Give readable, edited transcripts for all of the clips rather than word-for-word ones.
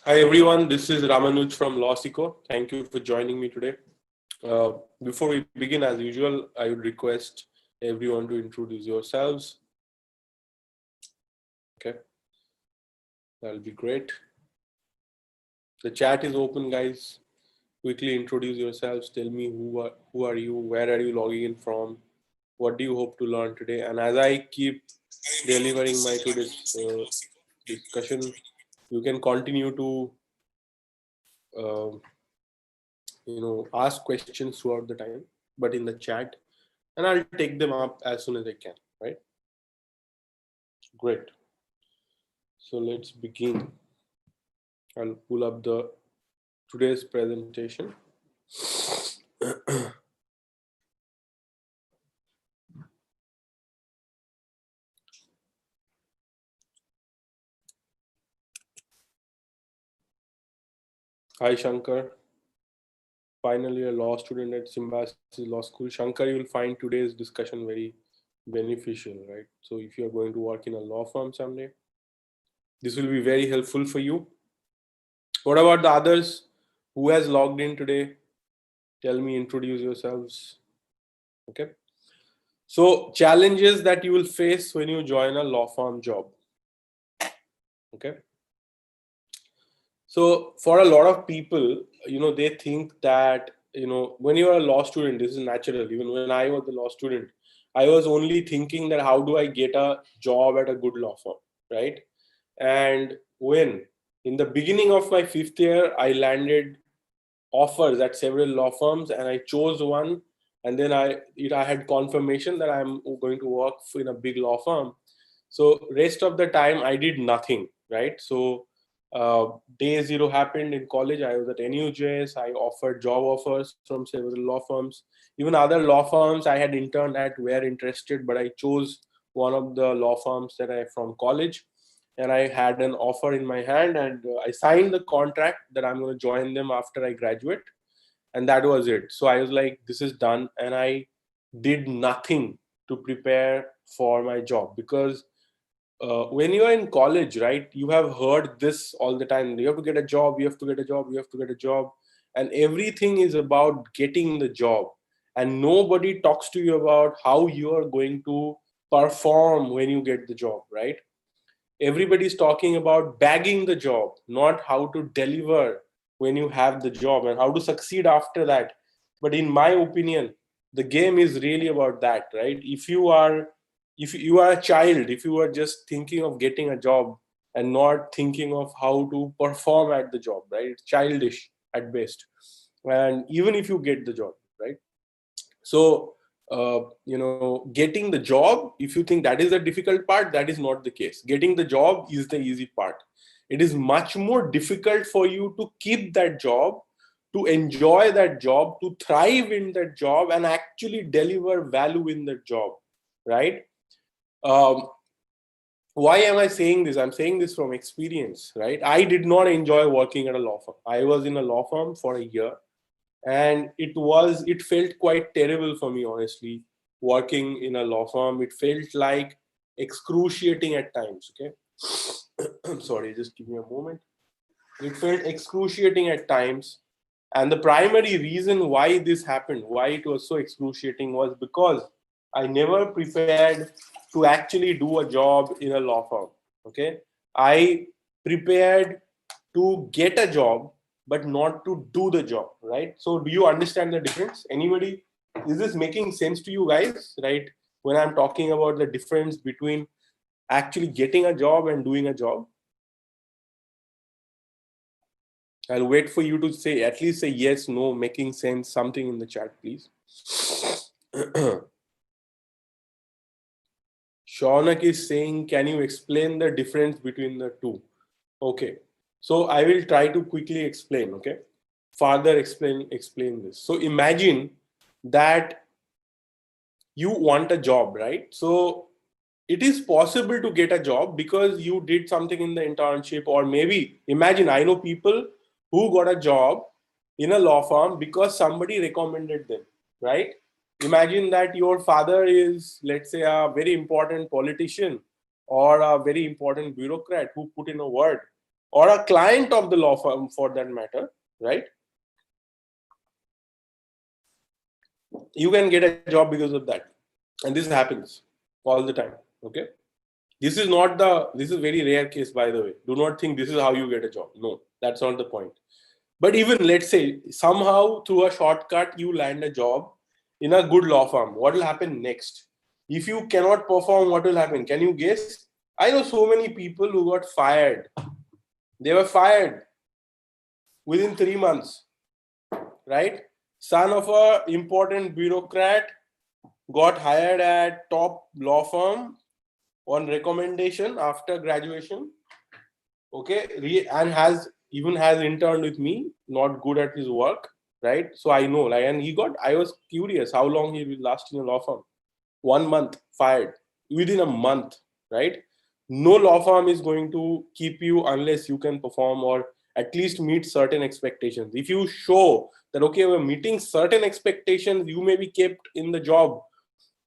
Hi everyone, this is Ramanuj from LawSikho. Thank you for joining me today. Before we begin, as usual, I would request everyone to introduce yourselves. Okay, that'll be great. The chat is open, guys. Quickly introduce yourselves. Tell me who are you, where are you logging in from, what do you hope to learn today. And as I keep delivering my today's discussion, you can continue to uh, ask questions throughout the time, but in the chat, and I'll take them up as soon as I can, right? Great. So let's begin. I'll pull up the today's presentation. Hi Shankar, finally a law student at Symbiosis Law School. Shankar, you will find today's discussion very beneficial, right? So if you are going to work in a law firm someday, this will be very helpful for you. What about the others? Who has logged in today? Tell me, introduce yourselves. Okay. So challenges that you will face when you join a law firm job. Okay. So for a lot of people, they think that, when you are a law student, this is natural. Even when I was a law student, I was only thinking that how do I get a job at a good law firm, right? And when in the beginning of my fifth year, I landed offers at several law firms and I chose one. And then I had confirmation that I'm going to work in a big law firm. So rest of the time I did nothing, right? So day zero happened in college. I was at NUJS. I offered job offers from several law firms. Even other law firms I had interned at were interested, but I chose one of the law firms that I from college, and I had an offer in my hand, and I signed the contract that I'm going to join them after I graduate, and that was it. So I was like, this is done, and I did nothing to prepare for my job because when you are in college, right, you have heard this all the time. You have to get a job, you have to get a job, you have to get a job, and everything is about getting the job, and nobody talks to you about how you are going to perform when you get the job, right? Everybody's talking about bagging the job, not how to deliver when you have the job and how to succeed after that. But in my opinion, the game is really about that, right? If you are a child, if you are just thinking of getting a job and not thinking of how to perform at the job, right, it's childish at best. And even if you get the job, right? So getting the job, if you think that is the difficult part, that is not the case. Getting the job is the easy part. It is much more difficult for you to keep that job, to enjoy that job, to thrive in that job, and actually deliver value in that job, right? um, why am I saying this? I'm saying this from experience, right? I did not enjoy working at a law firm. I was in a law firm for a year, and it felt quite terrible for me, honestly. Working in a law firm, it felt like excruciating at times. Okay. I'm sorry, just give me a moment. It felt excruciating at times, and the primary reason why this happened, why it was so excruciating, was because I never prepared to actually do a job in a law firm. Okay. I prepared to get a job, but not to do the job, right? So do you understand the difference? Anybody? Is this making sense to you guys, right? When I'm talking about the difference between actually getting a job and doing a job. I'll wait for you to say, at least say yes, no, making sense, something in the chat, please. Shaunak is saying, can you explain the difference between the two? Okay. So I will try to quickly explain, okay? Further explain this. So imagine that you want a job, right? So it is possible to get a job because you did something in the internship, or maybe imagine, I know people who got a job in a law firm because somebody recommended them, right? Imagine that your father is, let's say, a very important politician or a very important bureaucrat who put in a word, or a client of the law firm for that matter, right? You can get a job because of that. And this happens all the time. Okay. This is very rare case, by the way. Do not think this is how you get a job. No, that's not the point. But even let's say somehow through a shortcut you land a job in a good law firm. What will happen next? If you cannot perform, what will happen? Can you guess? I know so many people who got fired. They were fired within 3 months, right? Son of a important bureaucrat got hired at top law firm on recommendation after graduation. Okay, and has interned with me. Not good at his work, right? So I know, like, and I was curious how long he will last in a law firm. 1 month, fired within a month, right? No law firm is going to keep you unless you can perform or at least meet certain expectations. If you show that, okay, we're meeting certain expectations, you may be kept in the job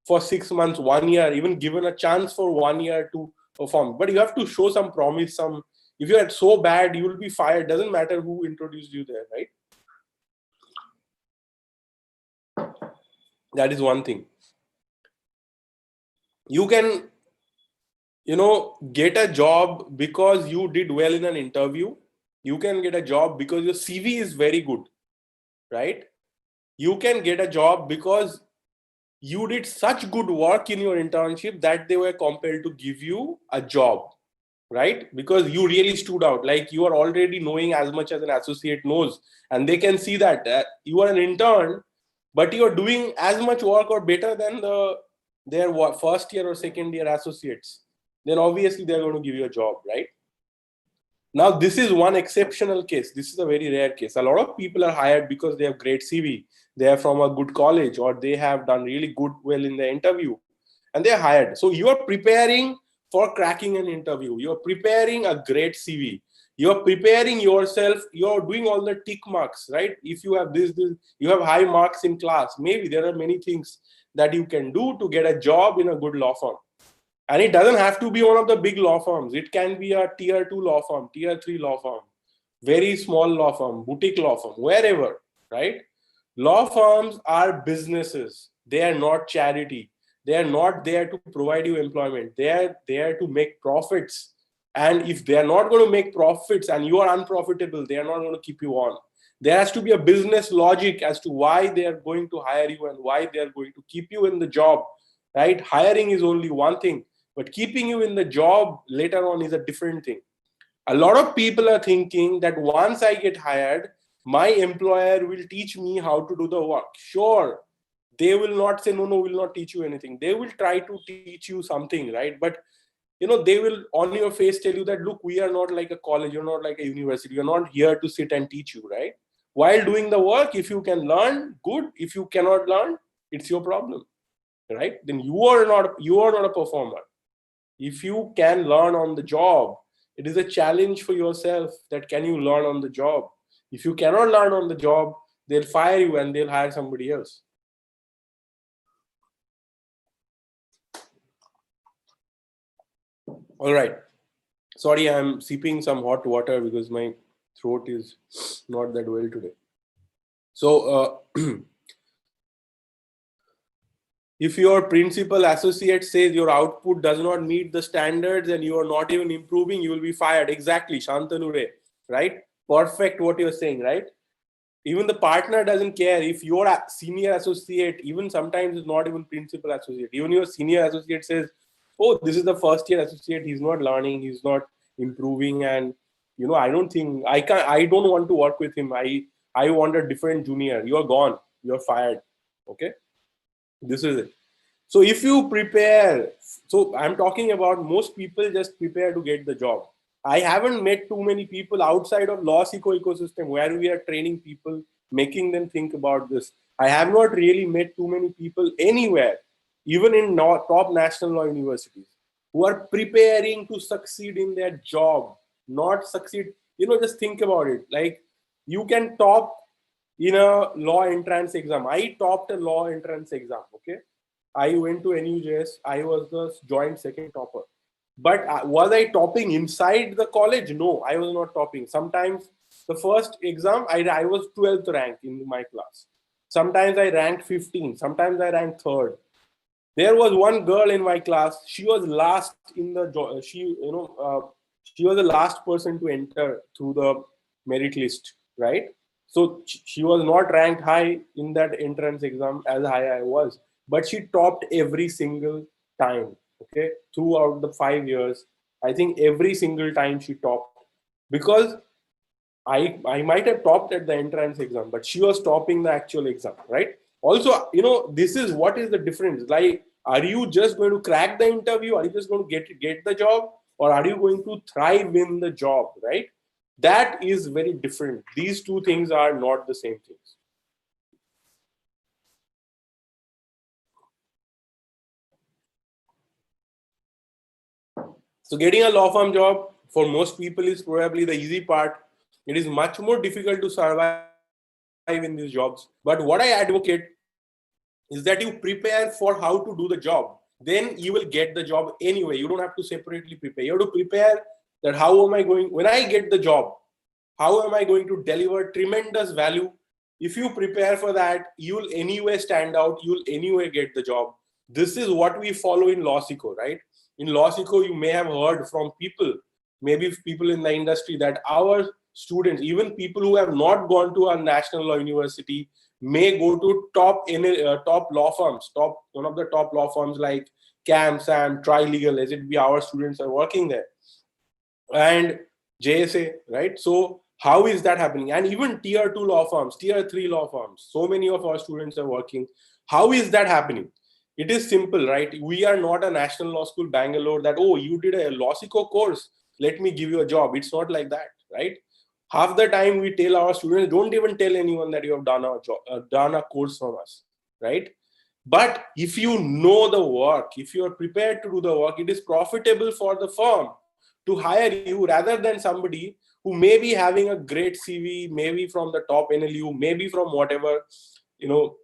for 6 months, 1 year, even given a chance for 1 year to perform. But you have to show some promise, if you're so bad, you will be fired. Doesn't matter who introduced you there, right? That is one thing. You can, get a job because you did well in an interview. You can get a job because your CV is very good, right? You can get a job because you did such good work in your internship that they were compelled to give you a job, right? Because you really stood out. Like, you are already knowing as much as an associate knows, and they can see that you are an intern, but you are doing as much work or better than their first year or second year associates. Then obviously they're going to give you a job, right? Now, this is one exceptional case. This is a very rare case. A lot of people are hired because they have great CV, they are from a good college, or they have done really well in the interview, and they're hired. So you are preparing for cracking an interview. You're preparing a great CV. You're preparing yourself. You're doing all the tick marks, right? If you have this, you have high marks in class. Maybe there are many things that you can do to get a job in a good law firm. And it doesn't have to be one of the big law firms. It can be a tier 2 law firm, tier 3 law firm, very small law firm, boutique law firm, wherever, right? Law firms are businesses. They are not charity. They are not there to provide you employment. They are there to make profits. And if they are not going to make profits and you are unprofitable, they are not going to keep you on. There has to be a business logic as to why they are going to hire you and why they are going to keep you in the job, right? Hiring is only one thing, but keeping you in the job later on is a different thing. A lot of people are thinking that once I get hired, my employer will teach me how to do the work. Sure, they will not say, no, we'll not teach you anything. They will try to teach you something, right? But they will on your face tell you that, look, we are not like a college, you're not like a university, you're not here to sit and teach you, right? While doing the work, if you can learn, good. If you cannot learn, it's your problem, right? Then you are not a performer. If you can learn on the job, it is a challenge for yourself that can you learn on the job. If you cannot learn on the job, they'll fire you and they'll hire somebody else. All right. Sorry, I'm sipping some hot water because my throat is not that well today. So, if your principal associate says your output does not meet the standards and you are not even improving, you will be fired. Exactly, Shantanure, right? Perfect what you're saying, right? Even the partner doesn't care if your senior associate, even sometimes it's not even principal associate, even your senior associate says, oh, this is the first year associate, he's not learning, he's not improving, and I don't want to work with him. I want a different junior. You're gone, you're fired. Okay, this is it. So if you prepare, so I'm talking about most people just prepare to get the job. I haven't met too many people outside of LawSikho ecosystem where we are training people, making them think about this. I have not really met too many people anywhere, even in top national law universities, who are preparing to succeed in their job, not succeed. Just think about it. Like, you can top in a law entrance exam. I topped a law entrance exam. Okay. I went to NUJS. I was the joint second topper. But was I topping inside the college? No, I was not topping. Sometimes the first exam, I was 12th rank in my class. Sometimes I ranked 15. Sometimes I ranked third. There was one girl in my class. She was last in the she was the last person to enter through the merit list, right? So she was not ranked high in that entrance exam as high I was, but she topped every single time. Okay, throughout the 5 years, I think every single time she topped, because I might have topped at the entrance exam, but she was topping the actual exam, right? Also, this is what is the difference. Like, are you just going to crack the interview? Are you just going to get the job, or are you going to thrive in the job, right? That is very different. These two things are not the same things. So, getting a law firm job for most people is probably the easy part. It is much more difficult to survive in these jobs. But what I advocate is that you prepare for how to do the job. Then you will get the job anyway. You don't have to separately prepare. You have to prepare that how am I going, when I get the job, how am I going to deliver tremendous value? If you prepare for that, you'll anyway stand out, you'll anyway get the job. This is what we follow in LawSikho, right? In LawSikho, you may have heard from people, maybe people in the industry, that our students, even people who have not gone to a national law university, may go to top law firms, top one of the top law firms like CAM, SAM, Trilegal, as it be. Our students are working there, and JSA, right? So how is that happening? And even tier 2 law firms, tier 3 law firms, so many of our students are working. How is that happening? It is simple, right? We are not a national law school Bangalore that, oh, you did a LawSikho course, let me give you a job. It's not like that, right? Half the time we tell our students, don't even tell anyone that you have done a job, done a course from us, right? But if you know the work, if you are prepared to do the work, it is profitable for the firm to hire you rather than somebody who may be having a great CV, maybe from the top NLU, maybe from whatever, you know,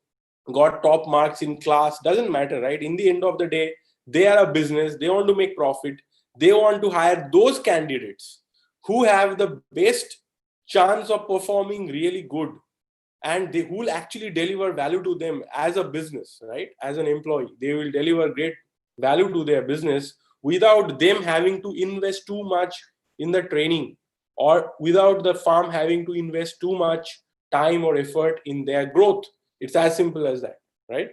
got top marks in class. Doesn't matter, right? In the end of the day, they are a business, they want to make profit, they want to hire those candidates who have the best chance of performing really good, and they who will actually deliver value to them as a business, right? As an employee, they will deliver great value to their business without them having to invest too much in the training, or without the firm having to invest too much time or effort in their growth. It's as simple as that, right?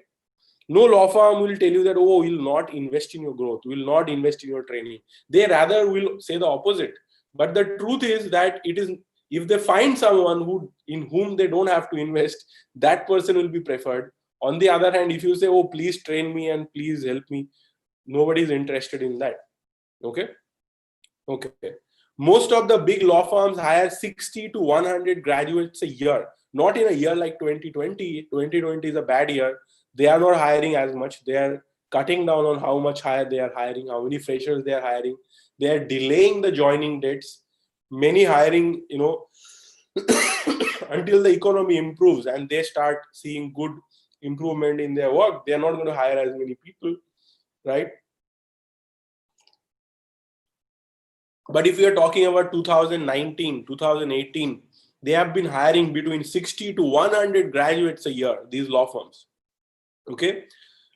No law firm will tell you that, oh, we'll not invest in your growth, we'll not invest in your training. They rather will say the opposite. But the truth is that it is, if they find someone who in whom they don't have to invest, that person will be preferred. On the other hand, if you say, oh, please train me and please help me, nobody is interested in that. Okay. Okay. Most of the big law firms hire 60 to 100 graduates a year. Not in a year like 2020. 2020 is a bad year. They are not hiring as much. They are cutting down on how much hire they are hiring, how many freshers they are hiring. They are delaying the joining dates. Many hiring, until the economy improves and they start seeing good improvement in their work. They are not going to hire as many people, right? But if we are talking about 2019, 2018, they have been hiring between 60 to 100 graduates a year, these law firms. Okay?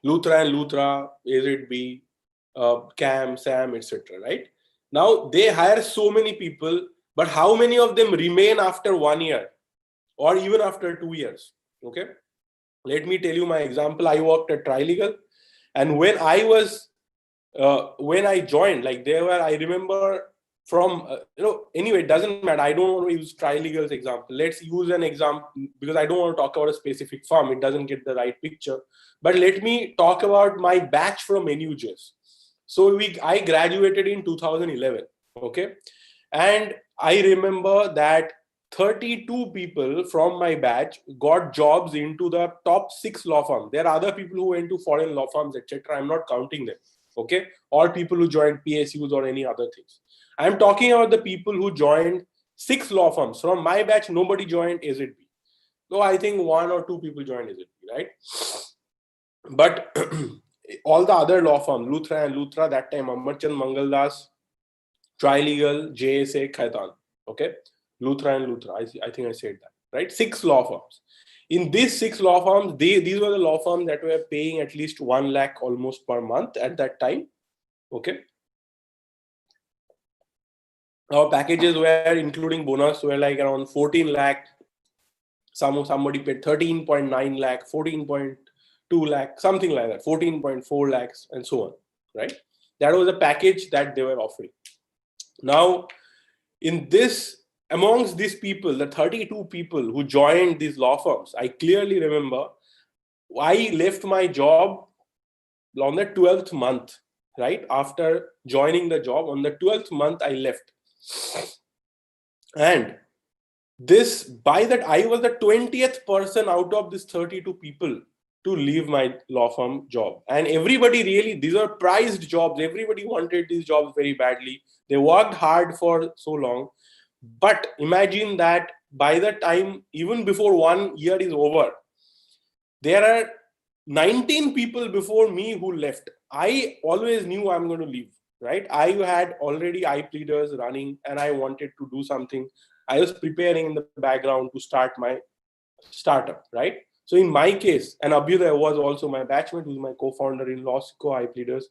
Luthra and Luthra, AZB, CAM, SAM, etc. Right? Now, they hire so many people, but how many of them remain after 1 year or even after 2 years? Okay? Let me tell you my example. I worked at Trilegal, and when I joined, like there were, I remember from anyway, it doesn't matter. I don't want to use Trilegal's example. Let's use an example because I don't want to talk about a specific firm. It doesn't get the right picture. But let me talk about my batch from NUJs. So I graduated in 2011. Okay, and I remember that 32 people from my batch got jobs into the top 6 law firms. There are other people who went to foreign law firms, etc. I'm not counting them. Okay, or people who joined PSUs or any other things. I'm talking about the people who joined 6 law firms. From my batch, nobody joined AZB. No, I think 1 or 2 people joined AZB, right? But all the other law firms, Luthra and Luthra, that time Amarchand Mangaldas, Trilegal, JSA, Khaitan. Okay, Luthra and Luthra. I think I said that, right? 6 law firms. In these 6 law firms, these were the law firms that were paying at least 1 lakh almost per month at that time. Okay. Our packages were, including bonus, were like around 14 lakh. Somebody paid 13.9 lakh, 14.2 lakh, something like that, 14.4 lakhs, and so on, right? That was the package that they were offering. Now, in this, amongst these people, the 32 people who joined these law firms, I clearly remember I left my job on the 12th month, right? After joining the job, on the 12th month, I left. And this, by that, I was the 20th person out of this 32 people to leave my law firm job. And everybody really, these are prized jobs. Everybody wanted these jobs very badly. They worked hard for so long. But imagine that by the time, even before 1 year is over, there are 19 people before me who left. I always knew I'm going to leave, right? I had already eye pleaders running and I wanted to do something. I was preparing in the background to start my startup, right? So in my case, and Abhyuday was also my batchmate, who's my co-founder in LawSikho, eye pleaders.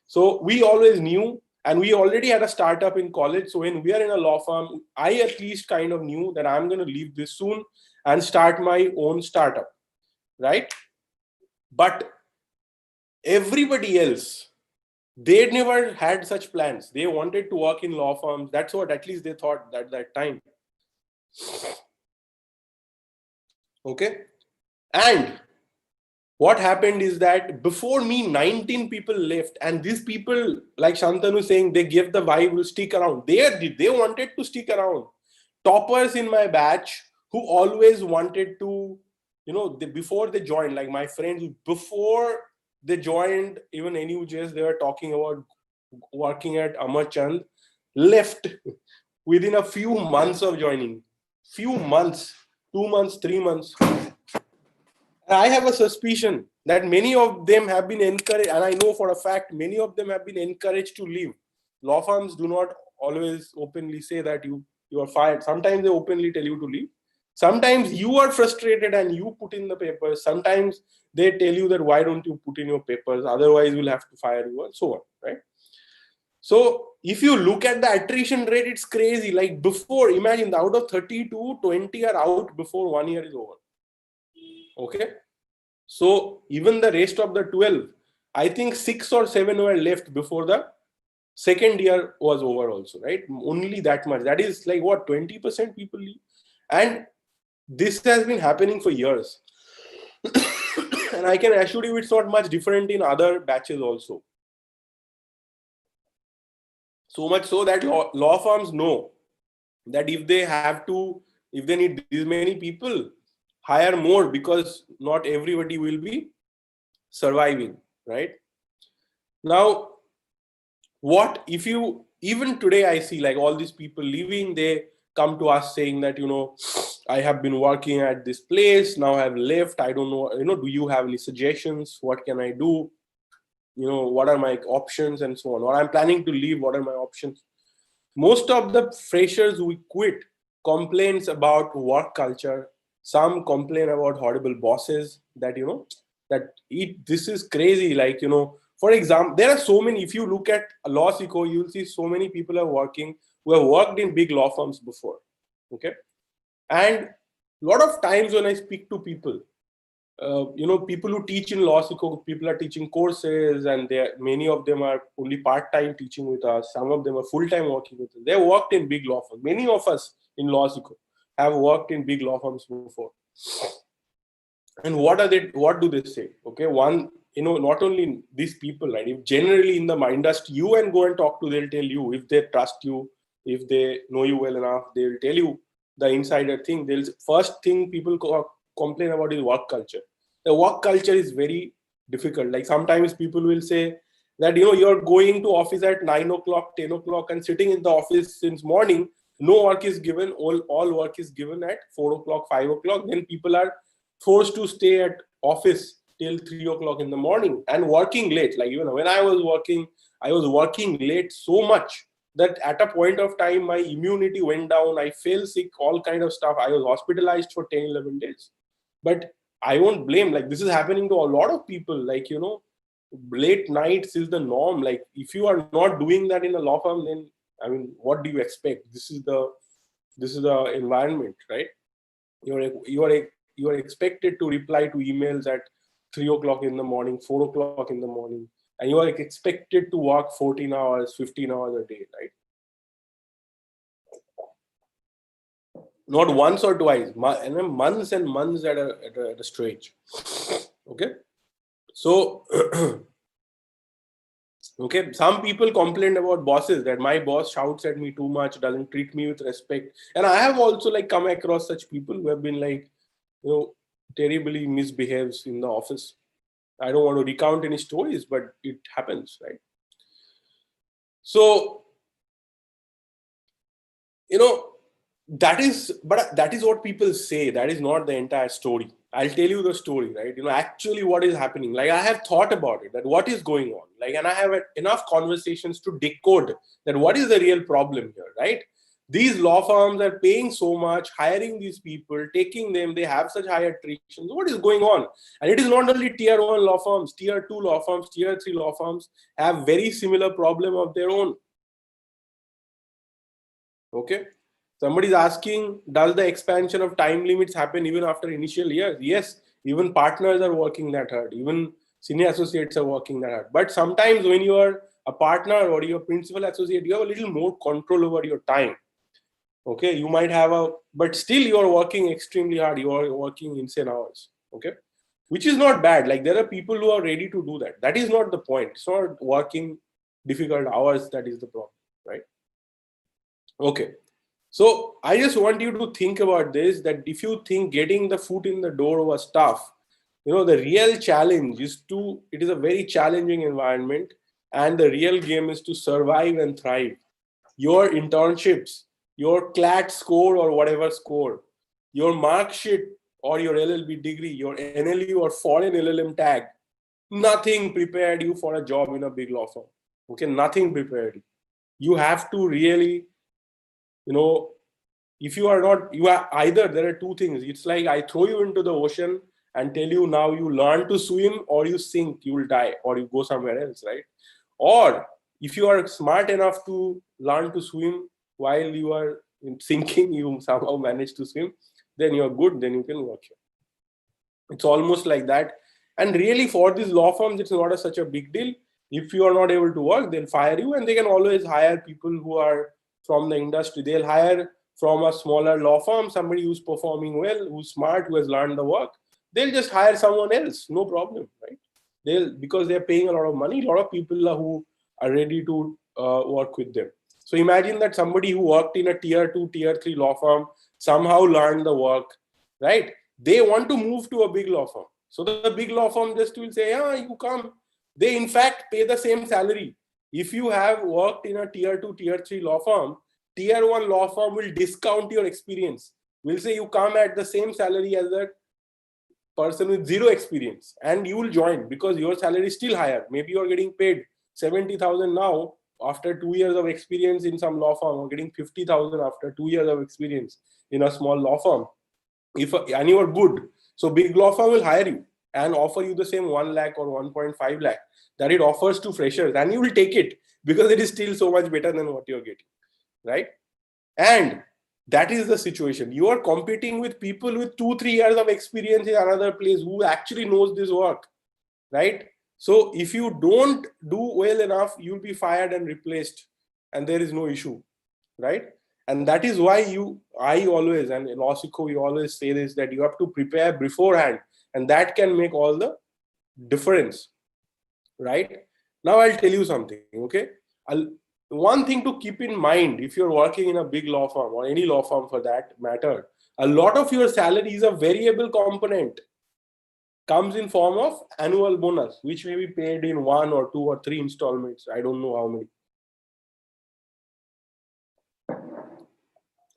So we always knew, and we already had a startup in college. So when we are in a law firm, I at least kind of knew that I'm going to leave this soon and start my own startup, right? But everybody else, they never had such plans. They wanted to work in law firms. That's what at least they thought at that time. Okay. And what happened is that before me, 19 people left. And these people, like Shantanu saying, they gave the vibe, will stick around. They wanted to stick around. Toppers in my batch who always wanted to, before they joined, like my friends, before they joined even NUJS, they were talking about working at Amarchand, left within a few months of joining. Few months, 2 months, 3 months. I have a suspicion that many of them have been encouraged, and I know for a fact many of them have been encouraged to leave. Law firms do not always openly say that you are fired. Sometimes they openly tell you to leave. Sometimes you are frustrated and you put in the papers. Sometimes they tell you that why don't you put in your papers, otherwise we'll have to fire you, and so on, right? So if you look at the attrition rate, it's crazy. Like before, imagine out of 32, 20 are out before 1 year is over. Okay. So even the rest of the 12, I think 6 or 7 were left before the second year was over also, right? Only that much. That is like what, 20% people leave. And this has been happening for years. And I can assure you it's not much different in other batches also. So much so that law firms know that if they need this many people, hire more, because not everybody will be surviving, right? Now, what if you, even today I see like all these people leaving, they come to us saying that, I have been working at this place, now I have left, I don't know, do you have any suggestions? What can I do? What are my options, and so on. Or I'm planning to leave, what are my options? Most of the freshers who quit complains about work culture. Some complain about horrible bosses that, this is crazy. Like, for example, there are so many, if you look at LawSikho, you'll see so many people who have worked in big law firms before. Okay. And a lot of times when I speak to people, people who teach in LawSikho, people are teaching courses, and many of them are only part-time teaching with us. Some of them are full-time working with us. They worked in big law firms. Many of us in LawSikho have worked in big law firms before. And what do they say? Okay, one, not only these people, right? If generally in the industry, you and go and talk to, they'll tell you, if they trust you, if they know you well enough, they'll tell you the insider thing. First thing people complain about is work culture. The work culture is very difficult. Like sometimes people will say that, you're going to office at 9 o'clock, 10 o'clock and sitting in the office since morning. No work is given. All work is given at 4 o'clock, 5 o'clock. Then people are forced to stay at office till 3 o'clock in the morning and working late. Like, even when I was working late so much that at a point of time, my immunity went down. I fell sick, all kind of stuff. I was hospitalized for 10, 11 days. But I won't blame, like, this is happening to a lot of people. Like, late nights is the norm. Like, if you are not doing that in a law firm, then, I mean, what do you expect? This is the environment, right? You are expected to reply to emails at 3 o'clock in the morning, 4 o'clock in the morning, and you are expected to work 14 hours, 15 hours a day, right? Not once or twice, and then months and months at a stretch. Okay, so okay, some people complain about bosses, that my boss shouts at me too much, doesn't treat me with respect, and I have also like come across such people who have been like, terribly misbehaves in the office. I don't want to recount any stories, but it happens, right? So, that is what people say. That is not the entire story. I'll tell you the story, right? Actually what is happening. Like, I have thought about it, that what is going on. Like, and I have enough conversations to decode that what is the real problem here, right? These law firms are paying so much, hiring these people, taking them, they have such high attrition. What is going on? And it is not only tier 1 law firms, tier 2 law firms, tier 3 law firms have very similar problem of their own. Okay. Somebody is asking, does the expansion of time limits happen even after initial years? Yes, even partners are working that hard. Even senior associates are working that hard. But sometimes when you are a partner or your principal associate, you have a little more control over your time. Okay, you might have but still you are working extremely hard. You are working insane hours. Okay, which is not bad. Like, there are people who are ready to do that. That is not the point. It's not working difficult hours that is the problem, right? Okay. So I just want you to think about this, that if you think getting the foot in the door was tough, the real challenge is it is a very challenging environment, and the real game is to survive and thrive. Your internships, your CLAT score or whatever score, your mark sheet or your LLB degree, your NLU or foreign LLM tag, nothing prepared you for a job in a big law firm. Okay, nothing prepared you. You have to really, if you are not, you are either, there are two things. It's like I throw you into the ocean and tell you now you learn to swim, or you sink, you will die, or you go somewhere else, right? Or if you are smart enough to learn to swim while you are sinking, you somehow manage to swim, then you are good, then you can work here. It's almost like that. And really, for these law firms, it's not such a big deal. If you are not able to work, they'll fire you, and they can always hire people who are from the industry. They'll hire from a smaller law firm somebody who's performing well, who's smart, who has learned the work. They'll just hire someone else, no problem, right? Because they're paying a lot of money. A lot of people who are ready to work with them. So imagine that somebody who worked in a tier 2, tier 3 law firm somehow learned the work, right? They want to move to a big law firm. So the big law firm just will say, yeah, you come. They in fact pay the same salary. If you have worked in a tier 2, tier 3 law firm, tier 1 law firm will discount your experience. Will say you come at the same salary as a person with zero experience, and you will join because your salary is still higher. Maybe you're getting paid 70,000 now. After 2 years of experience in some law firm, or getting 50,000 after 2 years of experience in a small law firm. And you are good, so big law firm will hire you and offer you the same 1 lakh or 1.5 lakh that it offers to freshers, and you will take it because it is still so much better than what you're getting, right? And that is the situation. You are competing with people with 2-3 years of experience in another place who actually knows this work, right? So if you don't do well enough, you'll be fired and replaced, and there is no issue, right? And that is why I always, and in LawSikho, we always say this, that you have to prepare beforehand, and that can make all the difference, right? Now I'll tell you something, okay? One thing to keep in mind, if you're working in a big law firm or any law firm for that matter, a lot of your salary is a variable component, comes in form of annual bonus, which may be paid in 1 or 2 or 3 installments. I don't know how many.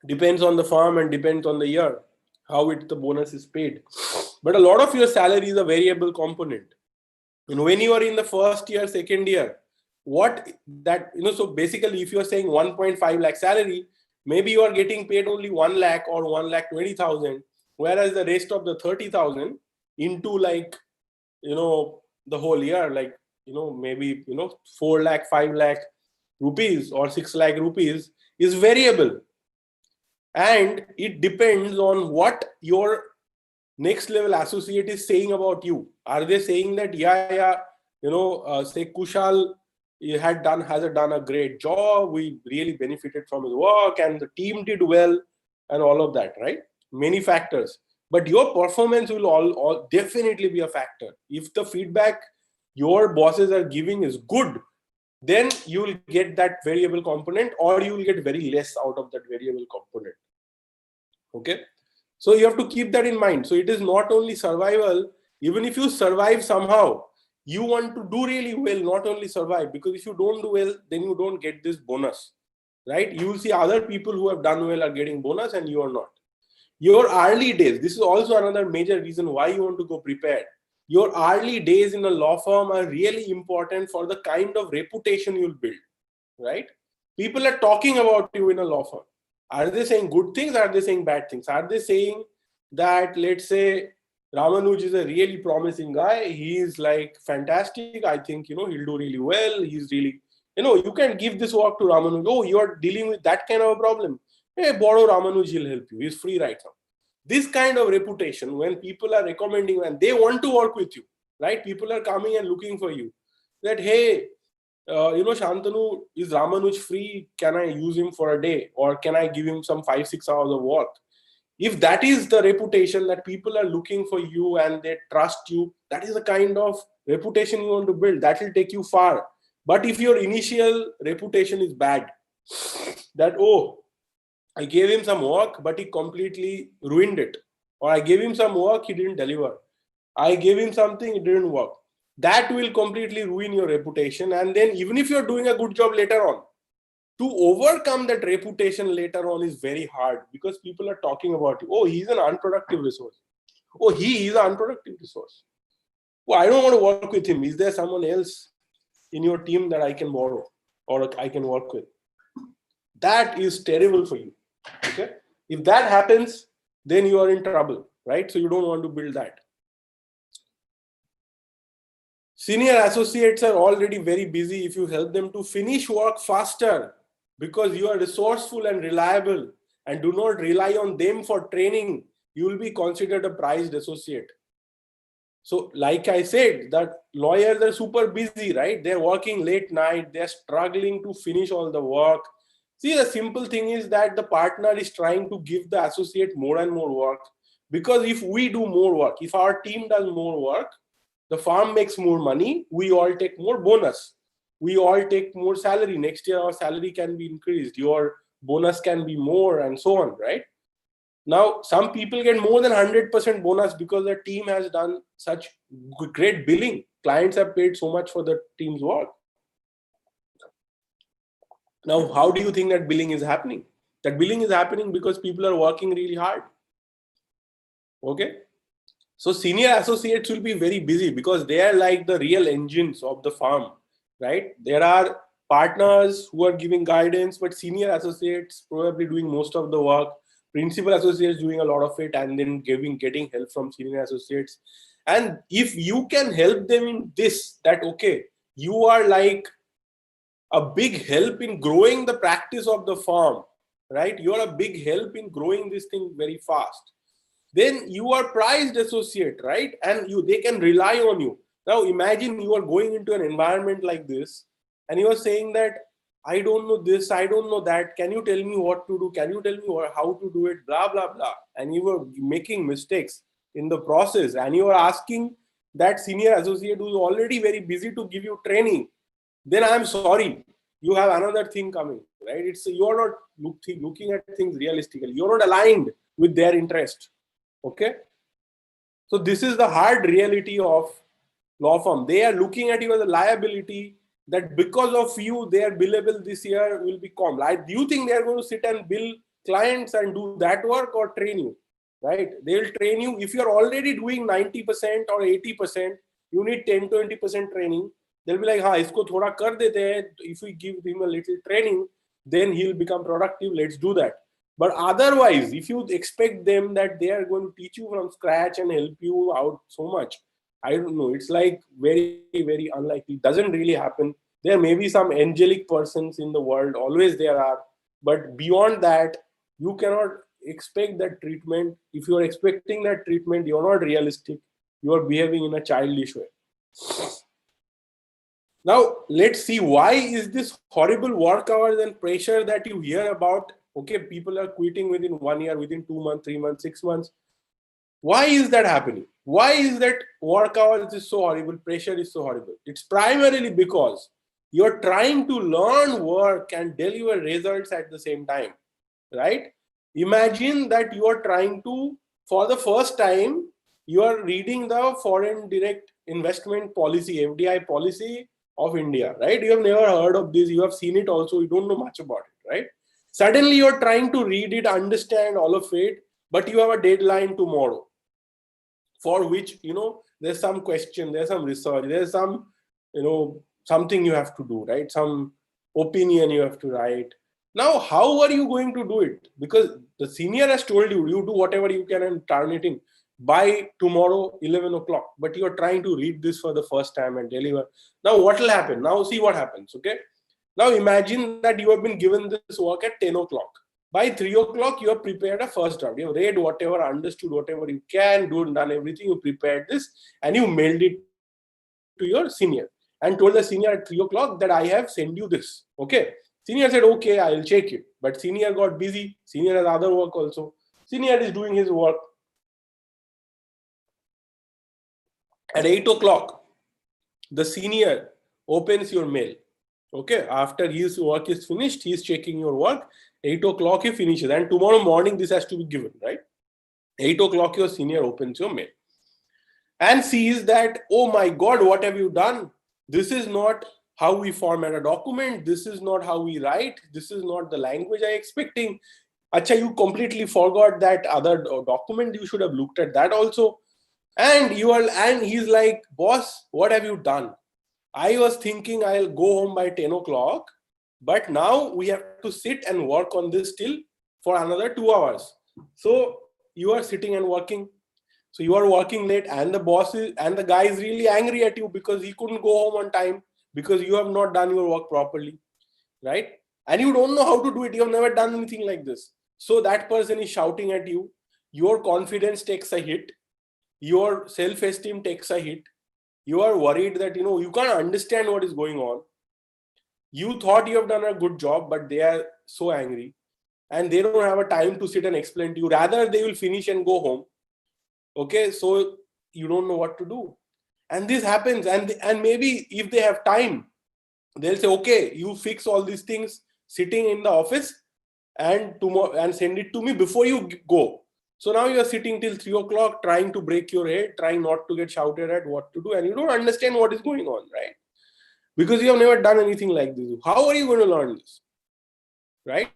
Depends on the firm and depends on the year, how the bonus is paid. But a lot of your salary is a variable component. And when you are in the first year, second year, so basically if you are saying 1.5 lakh salary, maybe you are getting paid only 1 lakh or 1,20,000, whereas the rest of the 30,000 into the whole year, maybe 4 lakh, 5 lakh rupees or 6 lakh rupees is variable. And it depends on what your next level associate is saying about you. Are they saying that, say Kushal has done a great job, we really benefited from his work and the team did well and all of that, right? Many factors. But your performance will all definitely be a factor. If the feedback your bosses are giving is good, then you will get that variable component, or you will get very less out of that variable component. Okay, so you have to keep that in mind. So it is not only survival. Even if you survive somehow, you want to do really well, not only survive, because if you don't do well, then you don't get this bonus, right? You will see other people who have done well are getting bonus and you are not. Your early days, this is also another major reason why you want to go prepared. Your early days in a law firm are really important for the kind of reputation you'll build, right? People are talking about you in a law firm. Are they saying good things? Are they saying bad things? Are they saying that, let's say, Ramanuj is a really promising guy, he is like fantastic, I think, he'll do really well, he's really, you can give this work to Ramanuj. Oh, you are dealing with that kind of a problem. Hey, borrow Ramanuj, he'll help you. He's free right now. This kind of reputation, when people are recommending and they want to work with you, right? People are coming and looking for you. That, hey, Shantanu, is Ramanuj free? Can I use him for a day? Or can I give him some 5-6 hours of work? If that is the reputation that people are looking for you and they trust you, that is the kind of reputation you want to build. That will take you far. But if your initial reputation is bad, that, oh, I gave him some work, but he completely ruined it. Or I gave him some work, he didn't deliver. I gave him something, it didn't work. That will completely ruin your reputation. And then even if you're doing a good job later on, to overcome that reputation later on is very hard, because people are talking about you. Oh, he's an unproductive resource. Oh, he is an unproductive resource. Oh, I don't want to work with him. Is there someone else in your team that I can borrow or I can work with? That is terrible for you. Okay. If that happens, then you are in trouble, right? So you don't want to build that. Senior associates are already very busy. If you help them to finish work faster, because you are resourceful and reliable and do not rely on them for training, you will be considered a prized associate. So like I said, that lawyers are super busy, right? They're working late night. They're struggling to finish all the work. See, the simple thing is that the partner is trying to give the associate more and more work, because if we do more work, if our team does more work, the firm makes more money, we all take more bonus. We all take more salary. Next year, our salary can be increased. Your bonus can be more and so on, right? Now, some people get more than 100% bonus because the team has done such great billing. Clients have paid so much for the team's work. Now, how do you think that billing is happening? That billing is happening because people are working really hard. Okay. So senior associates will be very busy because they are like the real engines of the firm, right? There are partners who are giving guidance, but senior associates probably doing most of the work. Principal associates doing a lot of it, and then getting help from senior associates. And if you can help them in this, that okay, you are like a big help in growing the practice of the firm, right? You are a big help in growing this thing very fast. Then you are prized associate, right? And they can rely on you. Now imagine you are going into an environment like this and you are saying that, I don't know this, I don't know that, can you tell me what to do, can you tell me how to do it, blah blah blah, and you are making mistakes in the process, and you are asking that senior associate who is already very busy to give you training, then I'm sorry, you have another thing coming, right? It's you are not looking at things realistically, you're not aligned with their interest. Okay, so this is the hard reality of law firm. They are looking at you as a liability, that because of you, their billable this year will be calm. Do you think they are going to sit and bill clients and do that work or train you? right? They'll train you. If you're already doing 90% or 80%, you need 10-20% training. They'll be like, ha, isko thoda kar dete hai. If we give him a little training, then he'll become productive. Let's do that. But otherwise, if you expect them that they are going to teach you from scratch and help you out so much, I don't know. It's like very, very unlikely. It doesn't really happen. There may be some angelic persons in the world. Always there are. But beyond that, you cannot expect that treatment. If you are expecting that treatment, you're not realistic. You are behaving in a childish way. Now, let's see, why is this horrible work hours and pressure that you hear about? Okay, people are quitting within 1 year, within 2 months, 3 months, 6 months. Why is that happening? Why is that work hours is so horrible, pressure is so horrible? It's primarily because you're trying to learn work and deliver results at the same time, right? Imagine that you are trying to, for the first time, you are reading the foreign direct investment policy, FDI policy of India, right? You have never heard of this, you have seen it also, you don't know much about it, right? Suddenly you're trying to read it, understand all of it, but you have a deadline tomorrow for which, there's some question, there's some research, there's some, something you have to do, right? Some opinion you have to write. Now, how are you going to do it? Because the senior has told you, you do whatever you can and turn it in by tomorrow, 11 o'clock. But you're trying to read this for the first time and deliver. Now, what will happen? Now, see what happens, okay? Now, imagine that you have been given this work at 10 o'clock. By 3 o'clock, you have prepared a first draft. You have read whatever, understood whatever you can, done everything. You prepared this and you mailed it to your senior and told the senior at 3 o'clock that I have sent you this. Okay. Senior said, okay, I'll check it. But senior got busy. Senior has other work also. Senior is doing his work. At 8 o'clock, the senior opens your mail. Okay. After his work is finished, he is checking your work. 8 o'clock he finishes. And tomorrow morning, this has to be given, right? 8 o'clock, your senior opens your mail and sees that, oh my God, what have you done? This is not how we format a document. This is not how we write. This is not the language I'm expecting. Acha, you completely forgot that other document. You should have looked at that also. And he's like, boss, what have you done? I was thinking I'll go home by 10 o'clock, but now we have to sit and work on this till for another 2 hours. So you are sitting and working. So you are working late and the guy is really angry at you because he couldn't go home on time because you have not done your work properly, right? And you don't know how to do it. You have never done anything like this. So that person is shouting at you. Your confidence takes a hit. Your self-esteem takes a hit. You are worried that, you can't understand what is going on. You thought you have done a good job, but they are so angry and they don't have a time to sit and explain to you. Rather, they will finish and go home. Okay, so you don't know what to do. And this happens. And maybe if they have time, they'll say, okay, you fix all these things sitting in the office and tomorrow and send it to me before you go. So now you are sitting till 3 o'clock trying to break your head, trying not to get shouted at what to do. And you don't understand what is going on, right? Because you have never done anything like this. How are you going to learn this? Right?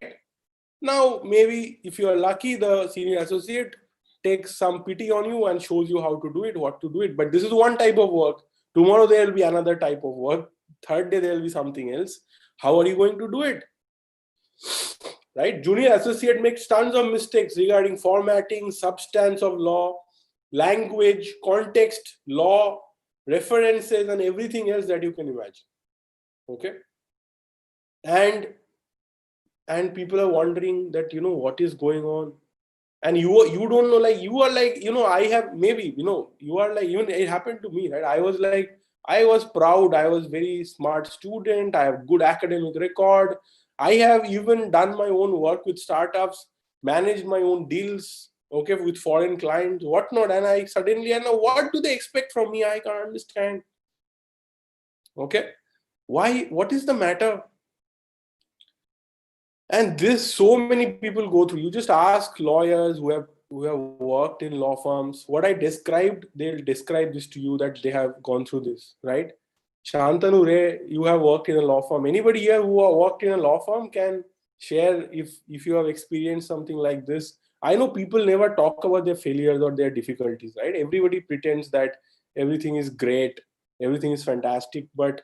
Now, maybe if you are lucky, the senior associate takes some pity on you and shows you how to do it, what to do it. But this is one type of work. Tomorrow there will be another type of work. Third day there will be something else. How are you going to do it? Right? Junior associate makes tons of mistakes regarding formatting, substance of law, language, context, law, references, and everything else that you can imagine. Okay? And people are wondering that, what is going on? And you don't know, like, you are like, I have maybe, you are like, even it happened to me, right? I was proud. I was very smart student. I have good academic record. I have even done my own work with startups, managed my own deals, okay, with foreign clients, whatnot. And I know what do they expect from me? I can't understand. Okay. Why? What is the matter? And this, so many people go through. You just ask lawyers who have worked in law firms. What I described, they'll describe this to you that they have gone through this, right? Shantanu Ray, you have worked in a law firm. Anybody here who have worked in a law firm can share if you have experienced something like this. I know people never talk about their failures or their difficulties, right? Everybody pretends that everything is great, everything is fantastic, but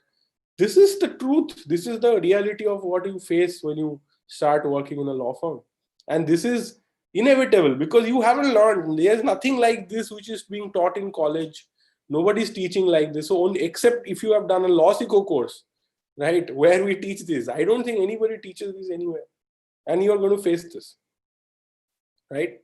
this is the truth. This is the reality of what you face when you start working in a law firm. And this is inevitable because you haven't learned. There's nothing like this which is being taught in college. Nobody's teaching like this. So only except if you have done a LawSikho course, right, where we teach this. I don't think anybody teaches this anywhere. And you are going to face this, right?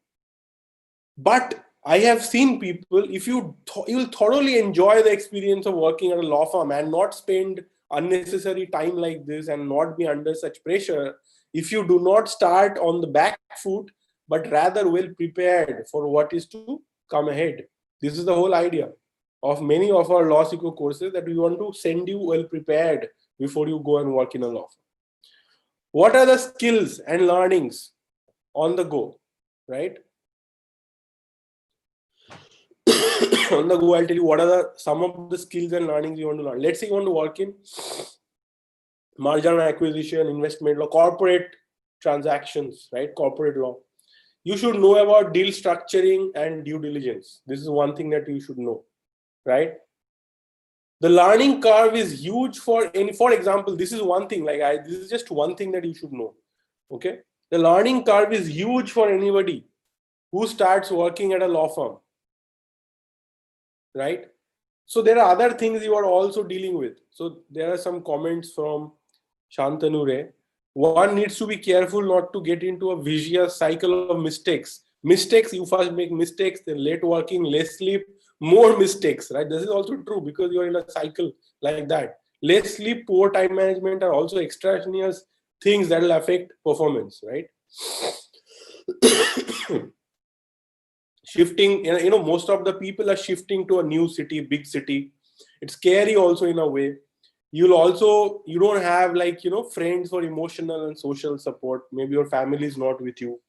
But I have seen people, if you will thoroughly enjoy the experience of working at a law firm and not spend unnecessary time like this and not be under such pressure, if you do not start on the back foot, but rather well prepared for what is to come ahead. This is the whole idea of many of our LawSikho courses, that we want to send you well prepared before you go and work in a law firm. What are the skills and learnings on the go, right? On the go, I'll tell you what are some of the skills and learnings you want to learn. Let's say you want to work in merger and acquisition, investment law, corporate transactions, right? Corporate law. You should know about deal structuring and due diligence. This is one thing that you should know, right? The learning curve is huge for any. For example, this is one thing. This is just one thing that you should know. Okay, the learning curve is huge for anybody who starts working at a law firm, right? So there are other things you are also dealing with. So there are some comments from Shantanu Ray. One needs to be careful not to get into a vicious cycle of mistakes. Mistakes, you first make mistakes, then late working, less sleep, more mistakes, right? This is also true because you're in a cycle like that. Less sleep, poor time management are also extraneous things that will affect performance, right? Shifting, most of the people are shifting to a new city, big city. It's scary also in a way. You don't have friends for emotional and social support. Maybe your family is not with you.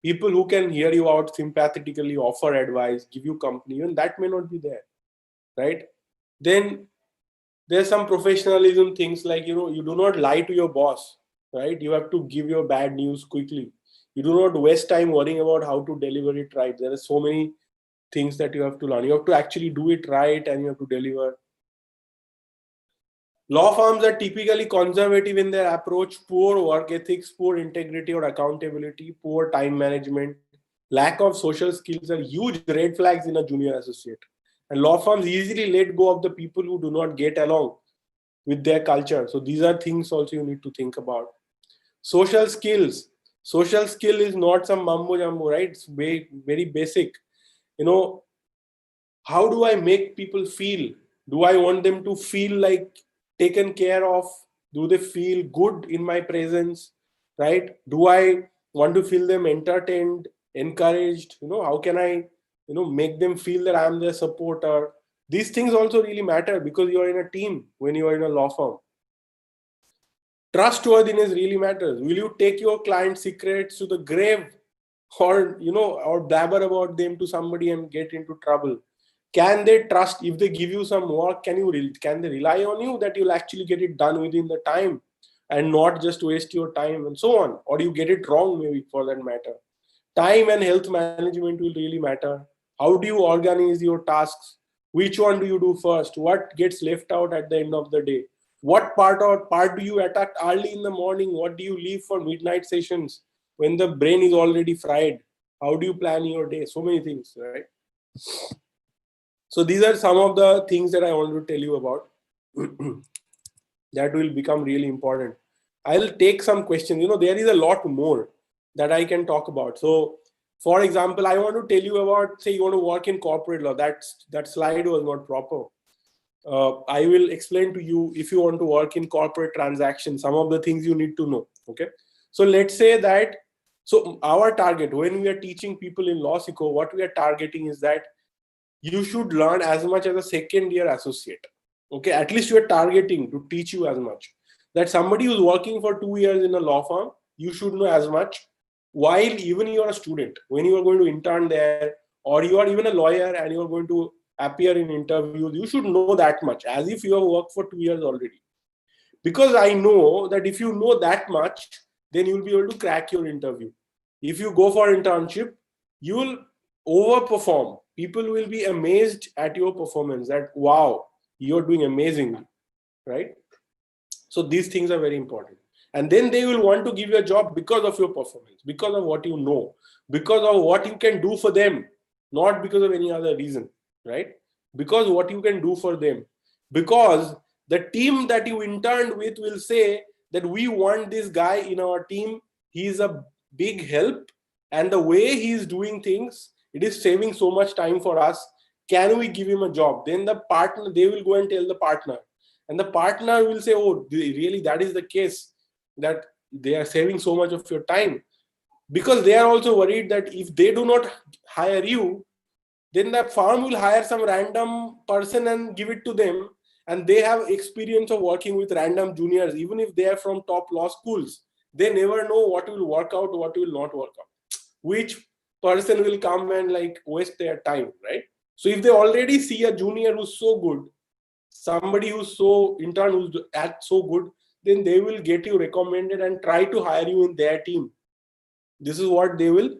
People who can hear you out sympathetically, offer advice, give you company, even that may not be there, right? Then there's some professionalism things like, you do not lie to your boss, right? You have to give your bad news quickly. You do not waste time worrying about how to deliver it right. There are so many things that you have to learn. You have to actually do it right and you have to deliver. Law firms are typically conservative in their approach, poor work ethics, poor integrity or accountability, poor time management, lack of social skills are huge red flags in a junior associate. And law firms easily let go of the people who do not get along with their culture. So these are things also you need to think about. Social skills. Social skill is not some mambo jumbo, right? It's very, very basic. How do I make people feel? Do I want them to feel like taken care of? Do they feel good in my presence, right? Do I want to feel them entertained, encouraged? How can I make them feel that I'm their supporter? These things also really matter because you're in a team when you are in a law firm. Trustworthiness really matters. Will you take your client secrets to the grave, or or blabber about them to somebody and get into trouble? Can they trust if they give you some work? Can they rely on you that you'll actually get it done within the time and not just waste your time and so on? Or you get it wrong, maybe, for that matter. Time and health management will really matter. How do you organize your tasks? Which one do you do first? What gets left out at the end of the day? What part do you attack early in the morning? What do you leave for midnight sessions when the brain is already fried? How do you plan your day? So many things, right? So these are some of the things that I want to tell you about that will become really important. I'll take some questions. There is a lot more that I can talk about. So, for example, I want to tell you about, say, you want to work in corporate law. That slide was not proper. I will explain to you, if you want to work in corporate transactions, some of the things you need to know. Okay. So let's say that, so our target when we are teaching people in LawSikho, what we are targeting is that you should learn as much as a second year associate. Okay. At least you are targeting to teach you as much. That somebody who's working for 2 years in a law firm, you should know as much, while even you are a student, when you are going to intern there, or you are even a lawyer and you are going to appear in interviews, you should know that much, as if you have worked for 2 years already. Because I know that if you know that much, then you'll be able to crack your interview. If you go for internship, you will overperform. People will be amazed at your performance, that wow, you're doing amazingly, right? So these things are very important. And then they will want to give you a job because of your performance, because of what you know, because of what you can do for them, not because of any other reason, right? Because what you can do for them. Because the team that you interned with will say that we want this guy in our team. He is a big help. And the way he is doing things, it is saving so much time for us. Can we give him a job? Then the partner, they will go and tell the partner, and the partner will say, oh, really, that is the case, that they are saving so much of your time. Because they are also worried that if they do not hire you, then the firm will hire some random person and give it to them, and they have experience of working with random juniors. Even if they are from top law schools, they never know what will work out, what will not work out, which person will come and like waste their time, right? So if they already see a junior who's so good, somebody who's so intern who's so good, then they will get you recommended and try to hire you in their team. This is what they will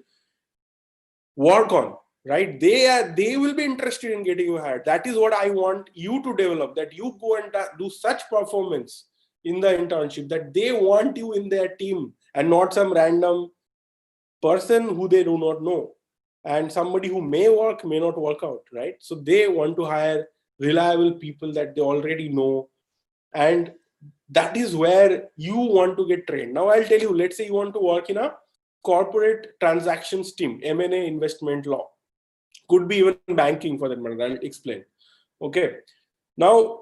work on, right? They will be interested in getting you hired. That is what I want you to develop, that you go and do such performance in the internship that they want you in their team, and not some random person who they do not know, and somebody who may work, may not work out, right? So they want to hire reliable people that they already know, and that is where you want to get trained. Now I'll tell you, let's say you want to work in a corporate transactions team, M&A, investment law, could be even banking for that matter. I'll explain. Okay, now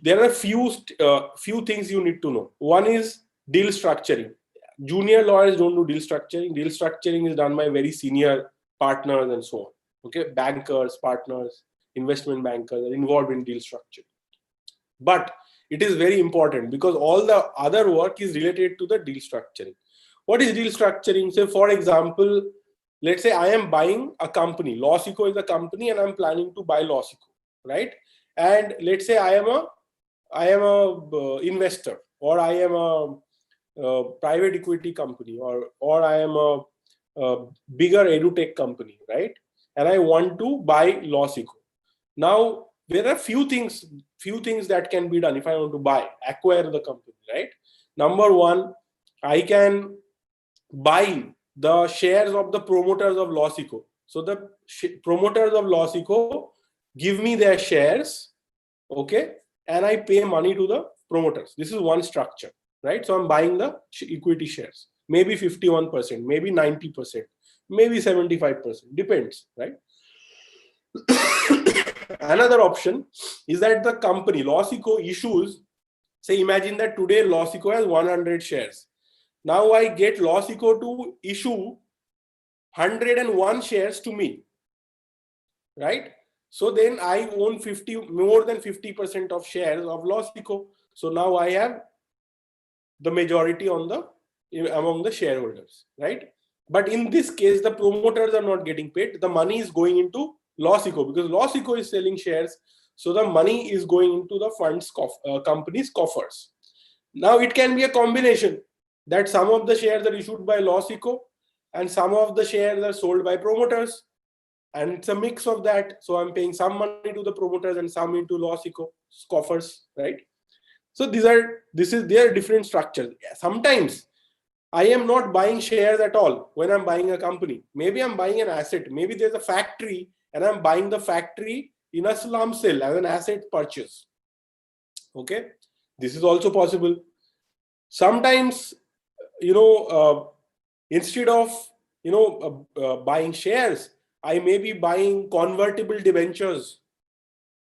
there are few things you need to know. One is deal structuring. Junior lawyers don't do deal structuring. Deal structuring is done by very senior partners and so on. Okay, bankers, partners, investment bankers are involved in deal structure. But it is very important because all the other work is related to the deal structuring. What is deal structuring? So, for example, let's say I am buying a company. LawSikho is a company, and I'm planning to buy LawSikho, right? And let's say I am a investor, or I am a private equity company, or I am a bigger edutech company, right? And I want to buy LawSikho. Now there are few things that can be done if I want to acquire the company, right? Number one, I can buy the shares of the promoters of LawSikho. So the promoters of LawSikho give me their shares, okay, and I pay money to the promoters. This is one structure, right? So I'm buying the equity shares, maybe 51%, maybe 90%, maybe 75%, depends, right? Another option is that the company LawSikho issues, say, imagine that today LawSikho has 100 shares. Now I get LawSikho to issue 101 shares to me, right? So then I own more than 50% of shares of LawSikho. So now I have the majority among the shareholders, right? But in this case, the promoters are not getting paid. The money is going into LawSikho because LawSikho is selling shares. So the money is going into the company's coffers. Now it can be a combination that some of the shares are issued by LawSikho and some of the shares are sold by promoters. And it's a mix of that. So I'm paying some money to the promoters and some into LawSikho coffers, right? So there are different structures. Sometimes I am not buying shares at all when I'm buying a company. Maybe I'm buying an asset. Maybe there's a factory and I'm buying the factory in a slum sale as an asset purchase. Okay, this is also possible. Sometimes, instead of buying shares, I may be buying convertible debentures.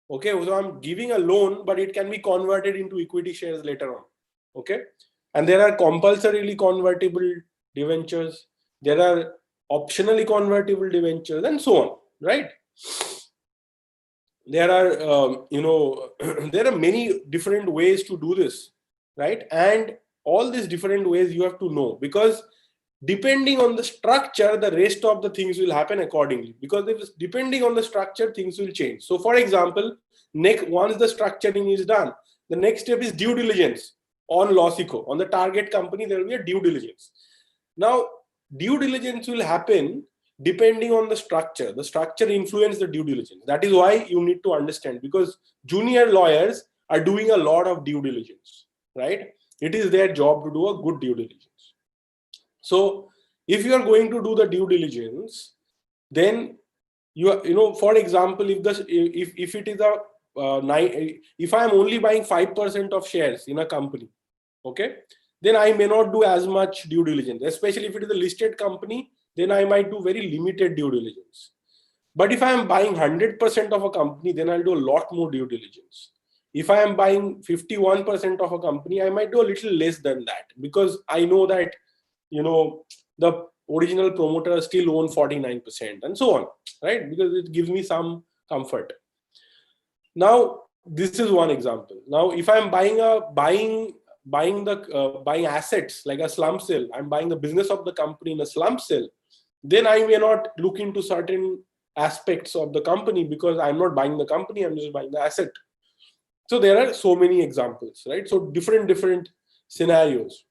Okay, so I'm giving a loan, but it can be converted into equity shares later on. Okay, and there are compulsorily convertible debentures. There are optionally convertible debentures, and so on. Right? There are, there are many different ways to do this, right? And all these different ways you have to know, because depending on the structure, the rest of the things will happen accordingly. Because if depending on the structure, things will change. So, for example, once the structuring is done, the next step is due diligence on LawSikho. On the target company, there will be a due diligence. Now, due diligence will happen depending on the structure. The structure influences the due diligence. That is why you need to understand, because junior lawyers are doing a lot of due diligence, right? It is their job to do a good due diligence. So if you are going to do the due diligence, then for example, if it is a if I am only buying 5% of shares in a company, okay, then I may not do as much due diligence. Especially if it is a listed company, then I might do very limited due diligence. But if I am buying 100% of a company, then I'll do a lot more due diligence. If I am buying 51% of a company, I might do a little less than that, because I know that the original promoter still own 49% and so on, right? Because it gives me some comfort. Now, this is one example. Now, if I'm buying assets like a slump sale, I'm buying the business of the company in a slump sale, then I may not look into certain aspects of the company, because I'm not buying the company, I'm just buying the asset. So there are so many examples, right? So different scenarios,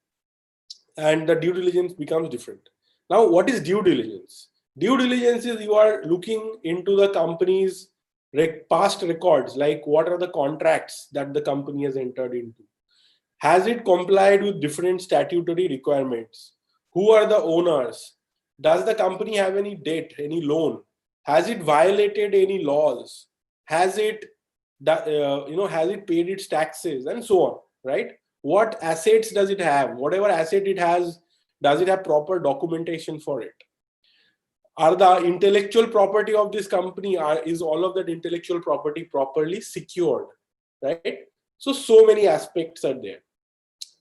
and the due diligence becomes different. Now, what is due diligence? Due diligence is you are looking into the company's past records, like what are the contracts that the company has entered into. Has it complied with different statutory requirements? Who are the owners? Does the company have any debt, any loan? Has it violated any laws? Has it paid its taxes, and so on, right? What assets does it have? Whatever asset it has, does it have proper documentation for it? Are the intellectual property of this company, is all of that intellectual property properly secured, right? So many aspects are there.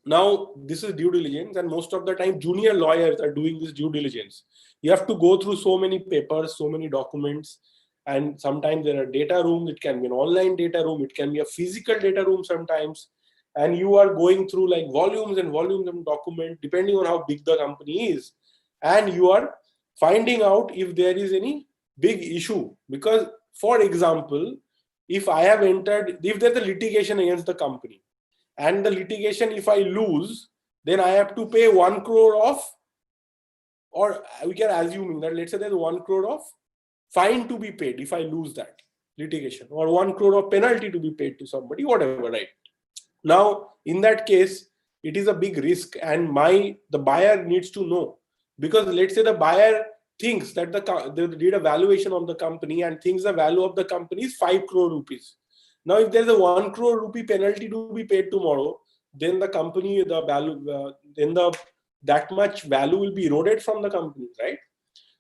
Now, this is due diligence, and most of the time junior lawyers are doing this due diligence. You have to go through so many papers, so many documents, and sometimes there are data rooms. It can be an online data room, it can be a physical data room sometimes, and you are going through like volumes and volumes of document depending on how big the company is, and you are finding out if there is any big issue. Because, for example, if there's a litigation against the company, and the litigation, if I lose, then I have to pay 1 crore of, or we can assuming that, let's say there's 1 crore of fine to be paid if I lose that litigation, or 1 crore of penalty to be paid to somebody, whatever, right? Now, in that case, it is a big risk, and the buyer needs to know, because let's say the buyer thinks that they did a valuation of the company and thinks the value of the company is 5 crore rupees. Now, if there's a 1 crore rupee penalty to be paid tomorrow, then the company, the value, that much value will be eroded from the company, right?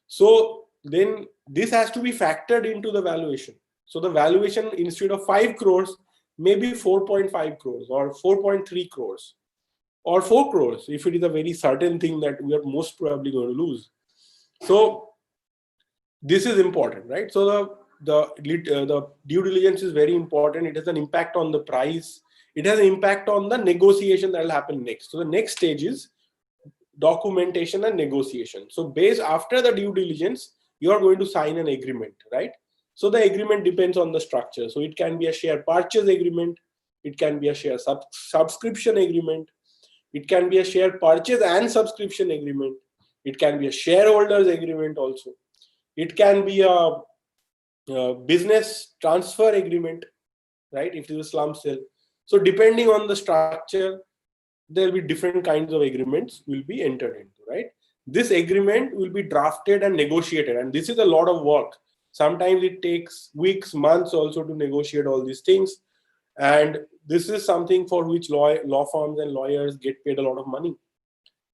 So then this has to be factored into the valuation. So the valuation, instead of 5 crores, maybe 4.5 crores or 4.3 crores or 4 crores, if it is a very certain thing that we are most probably going to lose. So this is important, right? So the due diligence is very important. It has an impact on the price. It has an impact on the negotiation that will happen next. So the next stage is documentation and negotiation. So after the due diligence, you are going to sign an agreement, right? So the agreement depends on the structure. So it can be a share purchase agreement. It can be a share subscription agreement. It can be a share purchase and subscription agreement. It can be a shareholders agreement also. It can be a business transfer agreement, right? If it is a slump sale. So depending on the structure, there will be different kinds of agreements will be entered into, right? This agreement will be drafted and negotiated, and this is a lot of work. Sometimes it takes weeks, months also to negotiate all these things, and this is something for which law firms and lawyers get paid a lot of money.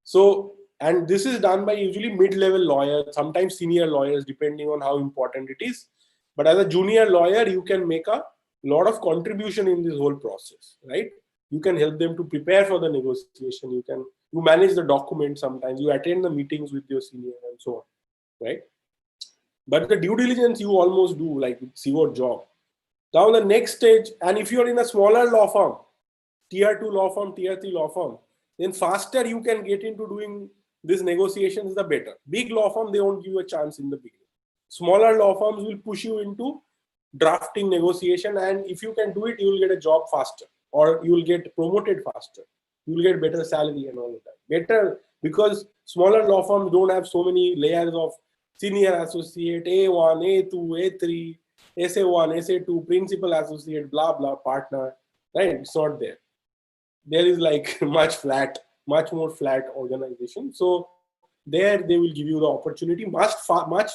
So, and this is done by usually mid-level lawyers, sometimes senior lawyers, depending on how important it is. But as a junior lawyer, you can make a lot of contribution in this whole process, right? You can help them to prepare for the negotiation. You manage the document sometimes. You attend the meetings with your senior and so on, right? But the due diligence you almost do, like it's your job. Now the next stage, and if you're in a smaller law firm, tier 2 law firm, tier 3 law firm, then faster you can get into doing these negotiations, the better. Big law firm, they won't give you a chance in the beginning. Smaller law firms will push you into drafting negotiation, and if you can do it, you will get a job faster, or you will get promoted faster. You will get better salary and all of that. Better, because Smaller law firms don't have so many layers of senior associate, A1, A2, A3, SA1, SA2, principal associate, blah, blah, partner, right? It's not there. There is like much more flat organization. So there they will give you the opportunity much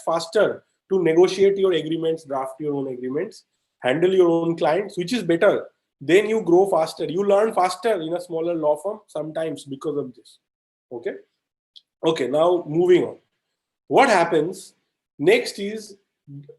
faster to negotiate your agreements, draft your own agreements, handle your own clients, which is better. Then you grow faster. You learn faster in a smaller law firm sometimes because of this. Okay. Okay. Now moving on. What happens next is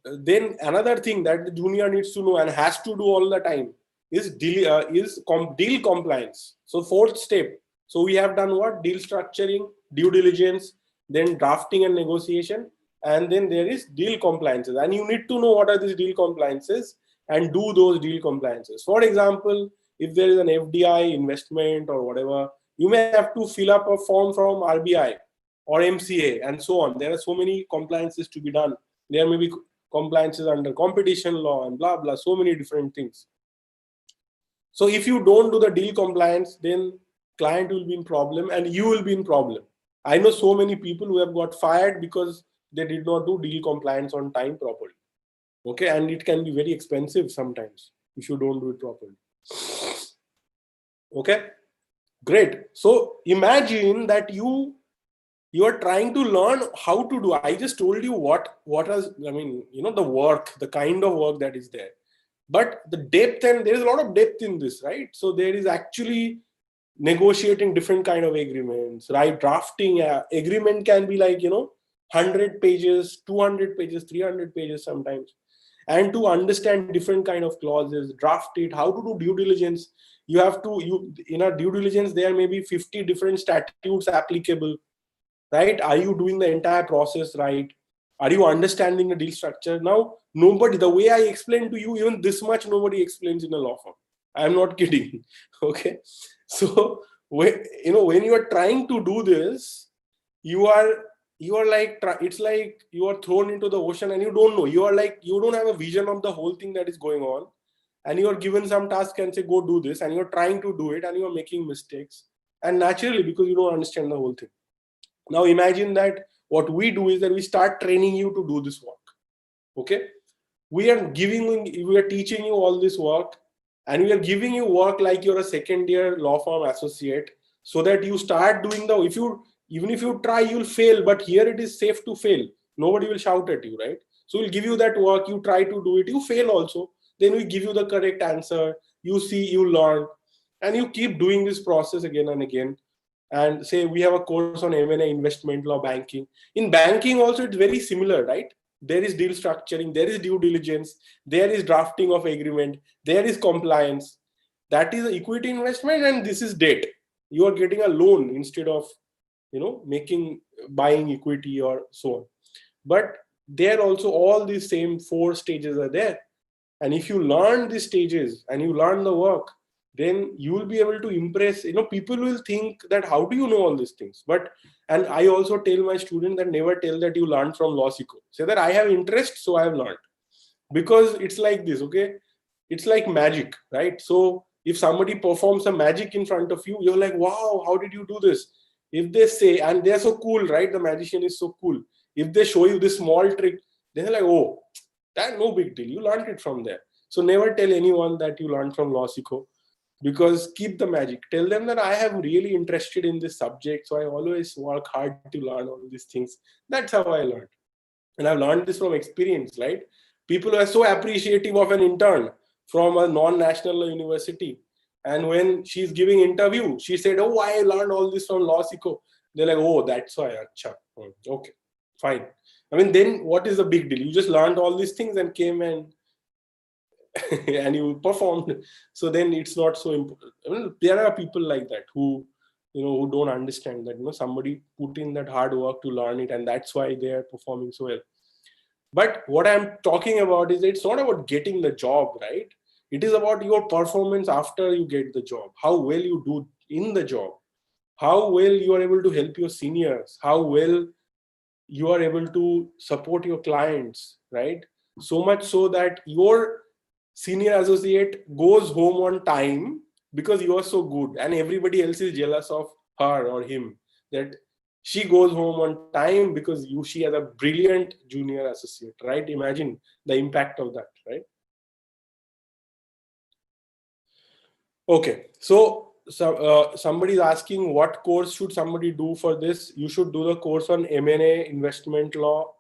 then another thing that the junior needs to know and has to do all the time is deal compliance. So fourth step. So we have done what? Deal structuring, due diligence, then drafting and negotiation, and then there is deal compliances. And you need to know what are these deal compliances and do those deal compliances. For example, if there is an FDI investment or whatever, you may have to fill up a form from RBI or MCA and so on. There are so many compliances to be done. There may be compliances under competition law and blah, blah, so many different things. So if you don't do the deal compliance, then client will be in problem and you will be in problem. I know so many people who have got fired because they did not do deal compliance on time properly. Okay, and it can be very expensive sometimes if you don't do it properly. Okay, great. So imagine that you are trying to learn how to do. I just told you what is, I mean, the work, the kind of work that is there. But the depth, and there is a lot of depth in this, right? So there is actually negotiating different kind of agreements, right? Drafting agreement can be like, 100 pages, 200 pages, 300 pages sometimes. And to understand different kind of clauses, draft it, how to do due diligence. You have to, in a due diligence, there may be 50 different statutes applicable, right? Are you doing the entire process right? Are you understanding the deal structure? Now, nobody, the way I explained to you, even this much, nobody explains in a law firm. I'm not kidding. Okay. So, when you are trying to do this, you are like, it's like you are thrown into the ocean and you don't know. You are like, you don't have a vision of the whole thing that is going on. And you are given some task and say, go do this. And you're trying to do it and you are making mistakes. And naturally, because you don't understand the whole thing. Now imagine that what we do is that we start training you to do this work. Okay. We are teaching you all this work, and we are giving you work like you're a second year law firm associate, so that you start doing even if you try, you'll fail, but here it is safe to fail. Nobody will shout at you, right? So we'll give you that work, you try to do it, you fail also. Then we give you the correct answer, you see, you learn, and you keep doing this process again and again. And say we have a course on M&A, investment law, banking. In banking also, it's very similar, right? There is deal structuring, there is due diligence, there is drafting of agreement, there is compliance. That is equity investment, and this is debt. You are getting a loan instead of, buying equity or so on. But there also all these same 4 stages are there. And if you learn these stages and you learn the work, then you will be able to impress. People will think that how do you know all these things? And I also tell my students that never tell that you learned from LawSikho. Say that I have interest, so I have learned. Because it's like this, okay? It's like magic, right? So if somebody performs a magic in front of you, you're like, wow, how did you do this? If they say, and they're so cool, right? The magician is so cool. If they show you this small trick, they're like, oh, that's no big deal. You learned it from there. So never tell anyone that you learned from LawSikho, because keep the magic. Tell them that I am really interested in this subject, so I always work hard to learn all these things. That's how I learned. And I've learned this from experience, right? People are so appreciative of an intern from a non-national university. And when she's giving interview, she said, oh, I learned all this from LawSikho. They're like, oh, that's why. Achha. Okay, fine. I mean, then what is the big deal? You just learned all these things and came and and you performed. So then it's not so important. I mean, there are people like that who don't understand that somebody put in that hard work to learn it, and that's why they are performing so well. But what I'm talking about is, it's not about getting the job, right? It is about your performance after you get the job, how well you do in the job, how well you are able to help your seniors, how well you are able to support your clients, right? So much so that your senior associate goes home on time because you are so good, and everybody else is jealous of her or him, that She goes home on time because she has a brilliant junior associate, right? Imagine the impact of that, right? Okay, so somebody is asking what course should somebody do for this. You should do the course on M&A, investment law,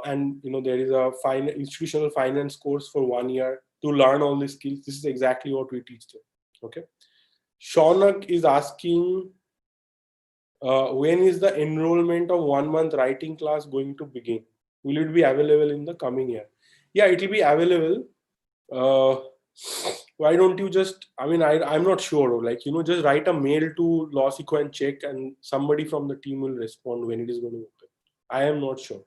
and there is a institutional finance course for 1 year to learn all these skills. This is exactly what we teach them. Okay, Shaunak is asking, when is the enrollment of 1 month writing class going to begin? Will it be available in the coming year? Yeah, it will be available. Why don't you just, I'm not sure, just write a mail to LawSikho and check, and somebody from the team will respond when it is going to open. I am not sure.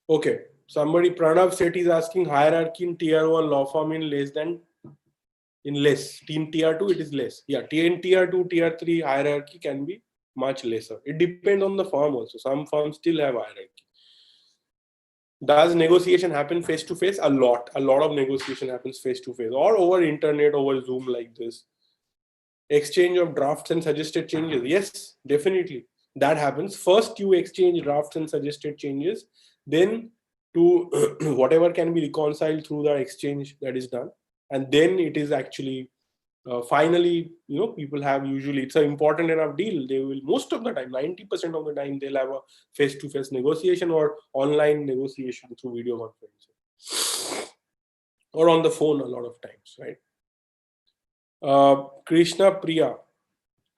Okay, somebody, Pranav Sethi is asking, hierarchy in tier 1 law firm in less. In tier 2 it is less. Yeah, in tier 2, tier 3 hierarchy can be much lesser. It depends on the firm also. Some firms still have hierarchy. Does negotiation happen face to face? A lot of negotiation happens face to face or over internet, over Zoom like this. Exchange of drafts and suggested changes. Yes, definitely. That happens. First you exchange drafts and suggested changes, then to whatever can be reconciled through the exchange that is done. And then it is actually finally, people have, usually it's an important enough deal, they will, most of the time, 90% of the time, they'll have a face-to-face negotiation or online negotiation through video conferencing or on the phone a lot of times, right? Krishna Priya,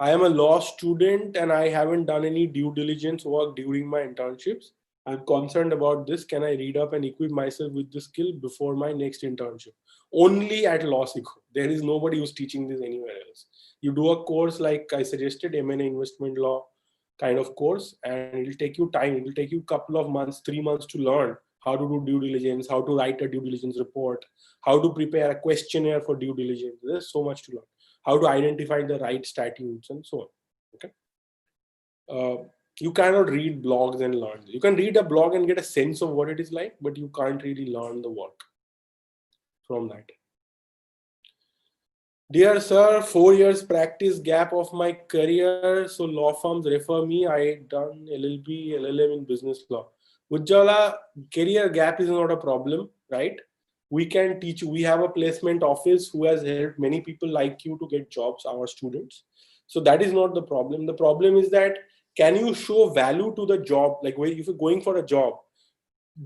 I am a law student and I haven't done any due diligence work during my internships. I'm concerned about this. Can I read up and equip myself with this skill before my next internship? Only at LawSikho. There is nobody who's teaching this anywhere else. You do a course like I suggested, M&A investment law kind of course, and it'll take you time. It'll take you a couple of months, 3 months to learn how to do due diligence, how to write a due diligence report, how to prepare a questionnaire for due diligence. There's so much to learn. How to identify the right statutes and so on. Okay. You cannot read blogs and learn. You can read a blog and get a sense of what it is like, but you can't really learn the work from that. Dear sir, 4 years practice gap of my career, so law firms refer me. I done LLB, LLM in business law. Ujjala, career gap is not a problem, right? We can teach you. We have a placement office who has helped many people like you to get jobs, our students. So that is not the problem. The problem is that, can you show value to the job? Like if you're going for a job,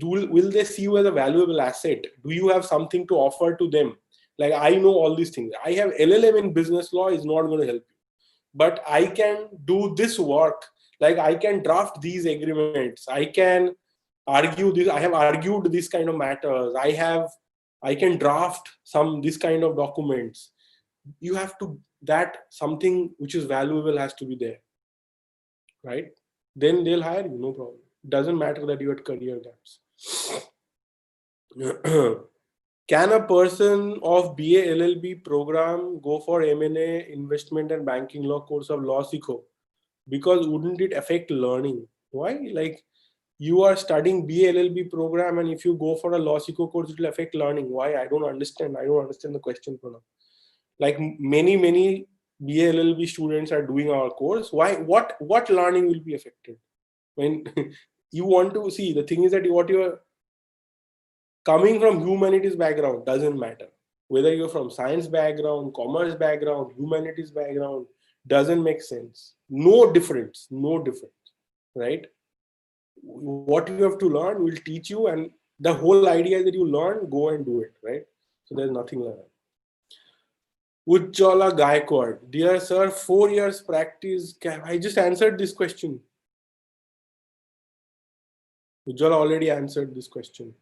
will they see you as a valuable asset? Do you have something to offer to them? Like, I know all these things. I have LLM in business law is not going to help you. But I can do this work. Like, I can draft these agreements. I can argue this. I have argued this kind of matters. I can draft this kind of documents. You have to, that something which is valuable has to be there. Right? Then they'll hire you, no problem. It doesn't matter that you had career gaps. Can a person of BA LLB program go for M&A, investment and banking law course of LawSikho? Because wouldn't it affect learning? Why? Like, you are studying BA LLB program, and if you go for a LawSikho course, it will affect learning. Why? I don't understand. I don't understand the question, Pranav. Like, many BA LLB students are doing our course. Why? What learning will be affected? When you want to see, the thing is that what you're coming from humanities background doesn't matter. Whether you're from science background, commerce background, humanities background, doesn't make sense. No difference, right? What you have to learn, we'll teach you, and the whole idea is that you learn, go and do it, right? So there's nothing like that. Ujjala Gaikwad, dear sir, 4 years practice. I just answered this question. Ujjala already answered this question.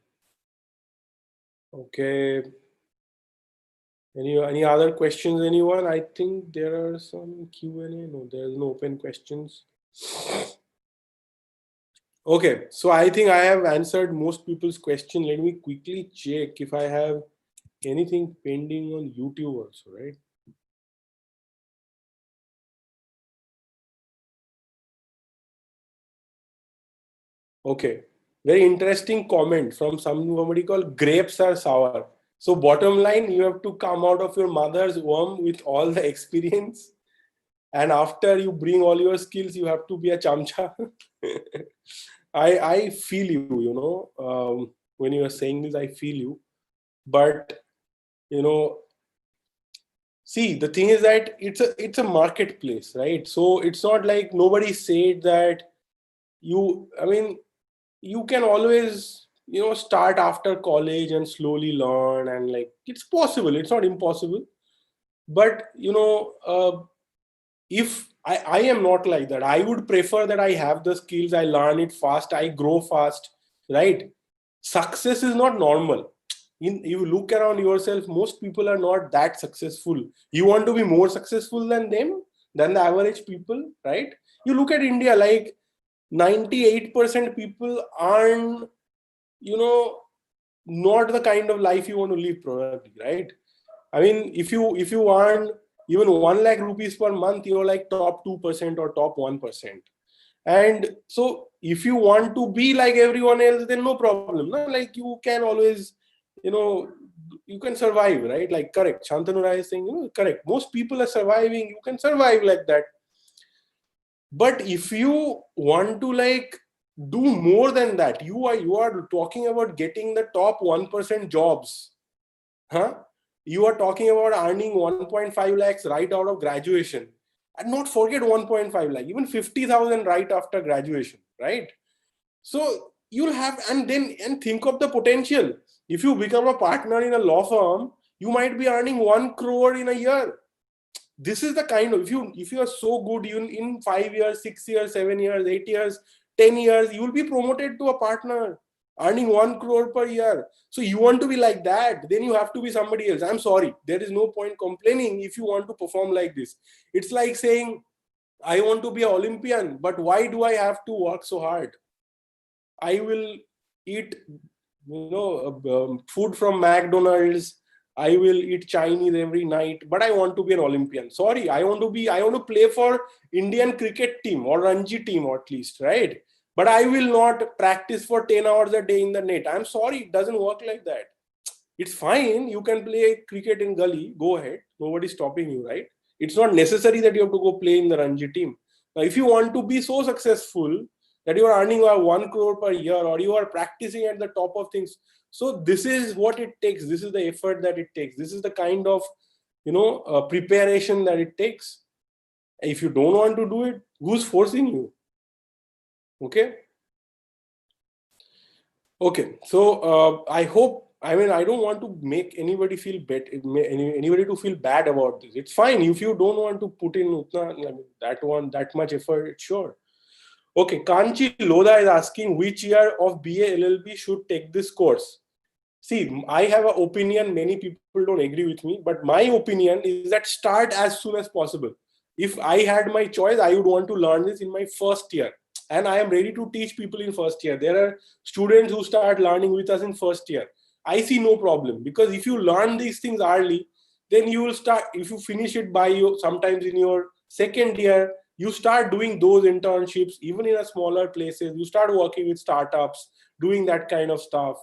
Okay. Any other questions, anyone? I think there are some Q&A. No, there's no open questions. Okay, so I think I have answered most people's question. Let me quickly check if I have anything pending on YouTube also, right? Okay, very interesting comment from somebody called grapes are sour. So, bottom line, you have to come out of your mother's womb with all the experience and after you bring all your skills, you have to be a chamcha. I feel you, when you are saying this, I feel you. But, see, the thing is that it's a marketplace, right? So it's not like nobody said that you can always, start after college and slowly learn, and like, it's possible, it's not impossible. But, if I am not like that, I would prefer that I have the skills, I learn it fast, I grow fast, right? Success is not normal. You look around yourself, most people are not that successful. You want to be more successful than them, than the average people, right? You look at India, like 98% people earn, not the kind of life you want to live, probably, right? I mean, if you earn even 1 lakh rupees per month, you're like top 2% or top 1%. And so if you want to be like everyone else, then no problem. No? Like, you can always, you know, you can survive, right? Like, correct. Shantanu Rai is saying, correct. Most people are surviving. You can survive like that. But if you want to like do more than that, you are talking about getting the top 1% jobs, huh? You are talking about earning 1.5 lakhs right out of graduation, and not forget 1.5 lakh, even 50,000 right after graduation, right? So you'll have, and think of the potential. If you become a partner in a law firm, you might be earning 1 crore in a year. This is the kind of, if you are so good, you in 5 years, 6 years, 7 years, 8 years, 10 years, you will be promoted to a partner earning 1 crore per year. So you want to be like that, then you have to be somebody else. I'm sorry, there is no point complaining if you want to perform like this. It's like saying, I want to be an Olympian, but why do I have to work so hard? I will eat, food from McDonald's. I will eat Chinese every night, but I want to be an Olympian. Sorry, I want to play for Indian cricket team or Ranji team, or at least, right? But I will not practice for 10 hours a day in the net. I'm sorry, it doesn't work like that. It's fine. You can play cricket in gully. Go ahead. Nobody's stopping you, right? It's not necessary that you have to go play in the Ranji team. Now, if you want to be so successful that you are earning 1 crore per year, or you are practicing at the top of things, so this is what it takes. This is the effort that it takes. This is the kind of, preparation that it takes. If you don't want to do it, who's forcing you? Okay. So I hope. I mean, I don't want to make anybody feel anybody to feel bad about this. It's fine if you don't want to put in that much effort. Sure. Okay, Kanchi Loda is asking which year of BA LLB should take this course. See, I have an opinion. Many people don't agree with me, but my opinion is that start as soon as possible. If I had my choice, I would want to learn this in my first year, and I am ready to teach people in first year. There are students who start learning with us in first year. I see no problem, because if you learn these things early, then you will start. If you finish it by you, sometimes in your second year, you start doing those internships, even in a smaller places. You start working with startups, doing that kind of stuff.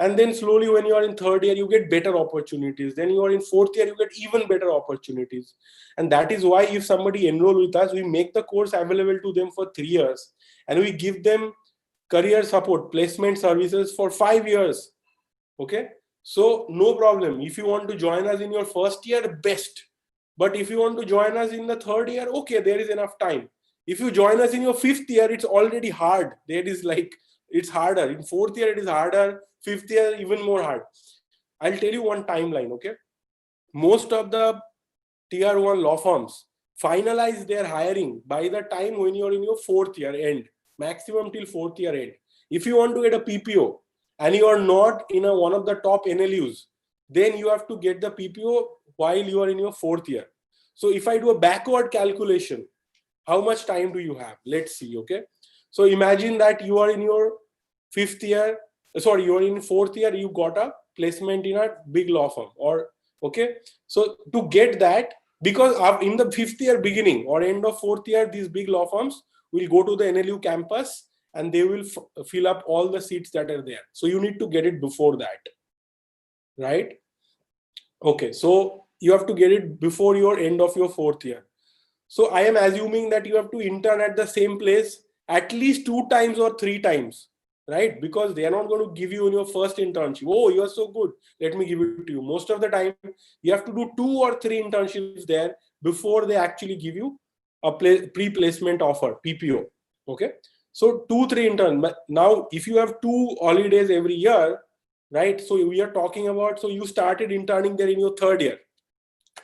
And then slowly, when you are in third year, you get better opportunities. Then you are in fourth year, you get even better opportunities. And that is why if somebody enroll with us, we make the course available to them for 3 years, and we give them career support, placement services for 5 years. Okay, so no problem. If you want to join us in your first year, best. But if you want to join us in the third year, okay, there is enough time. If you join us in your fifth year, it's already hard. There is like, it's harder. In fourth year, it is harder. Fifth year, even more hard. I'll tell you one timeline, okay? Most of the tier 1 law firms finalize their hiring by the time when you're in your fourth year end, maximum till fourth year end. If you want to get a PPO and you are not in one of the top NLUs, then you have to get the PPO while you are in your fourth year. So if I do a backward calculation, how much time do you have? Let's see, okay? So imagine that you are in your you are in fourth year, you got a placement in a big law firm, or okay. So to get that, because in the fifth year beginning or end of fourth year, these big law firms will go to the NLU campus and they will fill up all the seats that are there. So you need to get it before that, right? Okay, so you have to get it before your end of your fourth year. So I am assuming that you have to intern at the same place at least 2 times or 3 times, right? Because they are not going to give you in your first internship, oh, you are so good, let me give it to you. Most of the time, you have to do 2 or 3 internships there before they actually give you a pre-placement offer, PPO. Okay, so 2-3 intern. But now, if you have 2 holidays every year, right? So we are talking about, so you started interning there in your 3rd year.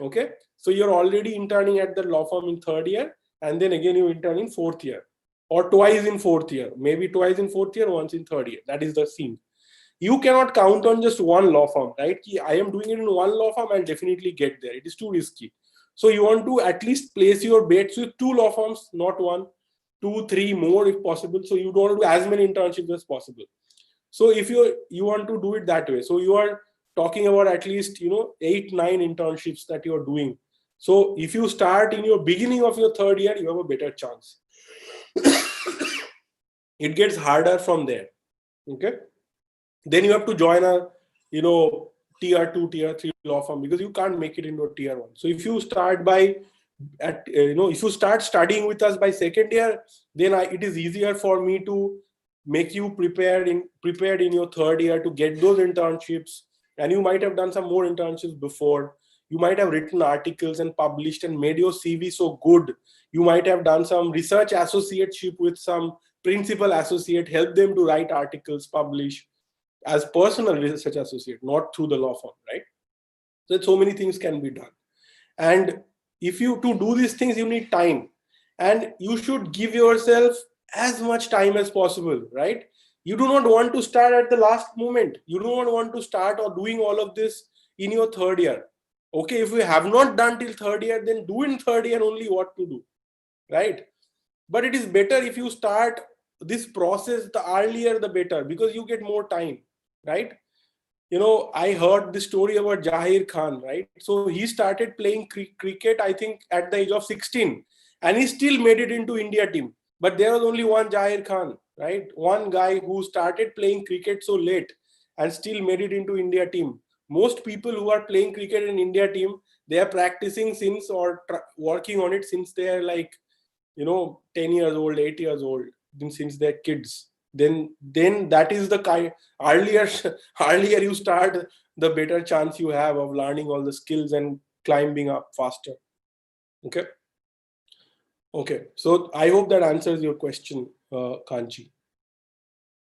Okay, so you're already interning at the law firm in 3rd year, and then again you intern in 4th year, or twice in 4th year, maybe twice in 4th year, once in 3rd year. That is the scene. You cannot count on just one law firm, right? I am doing it in one law firm, I'll definitely get there. It is too risky. So you want to at least place your bets with 2 law firms, not 1, 2, 3 more if possible. So you don't do as many internships as possible. So if you want to do it that way, so you are talking about at least 8-9 internships that you are doing. So if you start in your beginning of your 3rd year, you have a better chance. It gets harder from there. Okay, then you have to join a tier 2, tier 3 law firm, because you can't make it into a tier 1. So if you start if you start studying with us by 2nd year, then it is easier for me to make you prepared in your 3rd year to get those internships. And you might have done some more internships before. You might have written articles and published and made your CV so good. You might have done some research associateship with some principal associate, help them to write articles, publish as personal research associate, not through the law firm, right? So many things can be done. And if you to do these things, you need time, and you should give yourself as much time as possible, right? You do not want to start at the last moment. You do not want to start or doing all of this in your 3rd year. Okay, if you have not done till 3rd year, then do in 3rd year only what to do, right? But it is better if you start this process the earlier the better, because you get more time, right? I heard the story about Jahir Khan, right? So he started playing cricket, I think, at the age of 16, and he still made it into India team. But there was only one Jahir Khan, right? One guy who started playing cricket so late and still made it into India team. Most people who are playing cricket in India team, they are practicing since or working on it since they are like 10 years old, 8 years old, since they're kids. Then that is the kind, earlier you start, the better chance you have of learning all the skills and climbing up faster. Okay, so I hope that answers your question, Kanchi.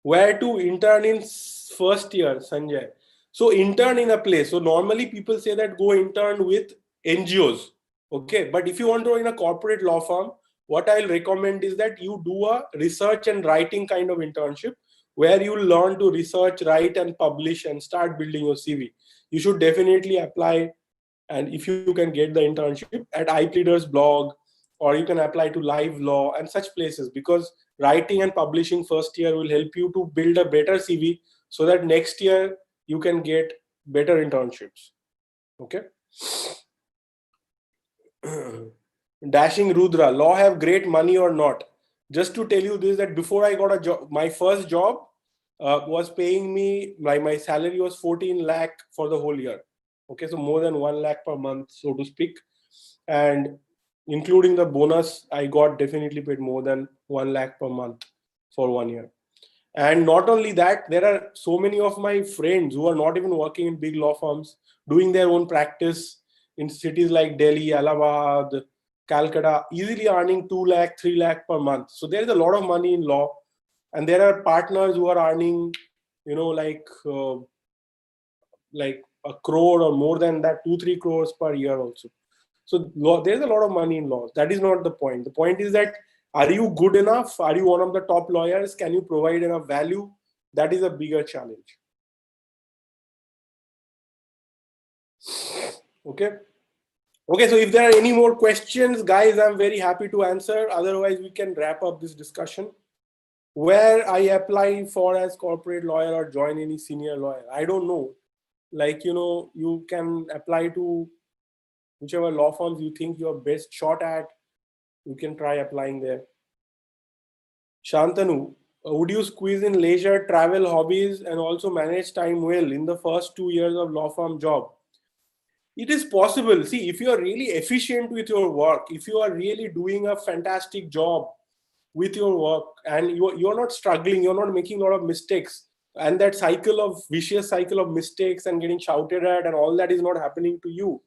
Where to intern in 1st year, Sanjay? So intern in a place. So normally people say that go intern with NGOs. Okay, but if you want to in a corporate law firm, what I'll recommend is that you do a research and writing kind of internship, where you learn to research, write, and publish and start building your CV. You should definitely apply, and if you can get the internship at iPleader's blog, or you can apply to Live Law and such places, because writing and publishing 1st year will help you to build a better CV, so that next year you can get better internships. Okay. Dashing Rudra, law have great money or not? Just to tell you this, that before I got a job, my first job was paying me, my salary was 14 lakh for the whole year. Okay, so more than 1 lakh per month, so to speak. And including the bonus, I got definitely paid more than 1 lakh per month for 1 year. And not only that, there are so many of my friends who are not even working in big law firms, doing their own practice in cities like Delhi, Allahabad, Calcutta, easily earning 2 lakh, 3 lakh per month. So there is a lot of money in law. And there are partners who are earning, like a crore or more than that, 2-3 crores per year also. So there's a lot of money in laws. That is not the point. The point is that, are you good enough? Are you one of the top lawyers? Can you provide enough value? That is a bigger challenge. Okay. Okay, so if there are any more questions, guys, I'm very happy to answer. Otherwise, we can wrap up this discussion. Where I apply for as corporate lawyer or join any senior lawyer, I don't know. Like, you can apply to whichever law firms you think you're best shot at. You can try applying there. Shantanu, would you squeeze in leisure, travel, hobbies, and also manage time well in the first 2 years of law firm job? It is possible. See, if you are really efficient with your work, if you are really doing a fantastic job with your work, and you're not struggling, you're not making a lot of mistakes, and that vicious cycle of mistakes and getting shouted at and all that is not happening to you,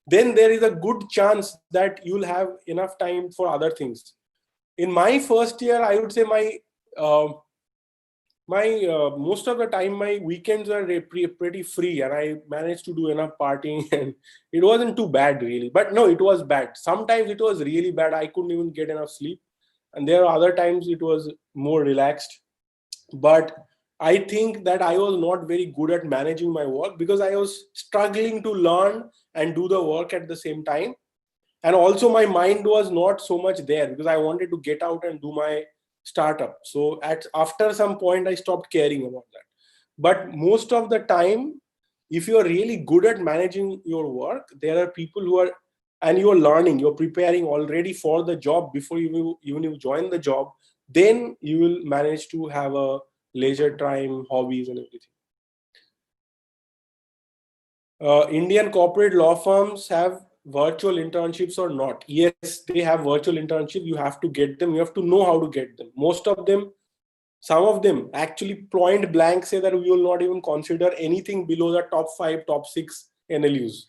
then there is a good chance that you'll have enough time for other things. In my first year, I would say uh, my most of the time my weekends were pretty free, and I managed to do enough partying and it wasn't too bad really. But no, it was bad. Sometimes it was really bad. I couldn't even get enough sleep, and there are other times it was more relaxed. But I think that I was not very good at managing my work because I was struggling to learn and do the work at the same time. And also my mind was not so much there because I wanted to get out and do my startup. So after some point I stopped caring about that. But most of the time, if you are really good at managing your work, there are people who are, and you are learning, you're preparing already for the job before even you join the job, then you will manage to have a leisure time, hobbies and everything. Indian corporate law firms have virtual internships or not? Yes, they have virtual internships. You have to get them. You have to know how to get them. Most of them, some of them actually point blank say that we will not even consider anything below the top 5, top 6 NLUs.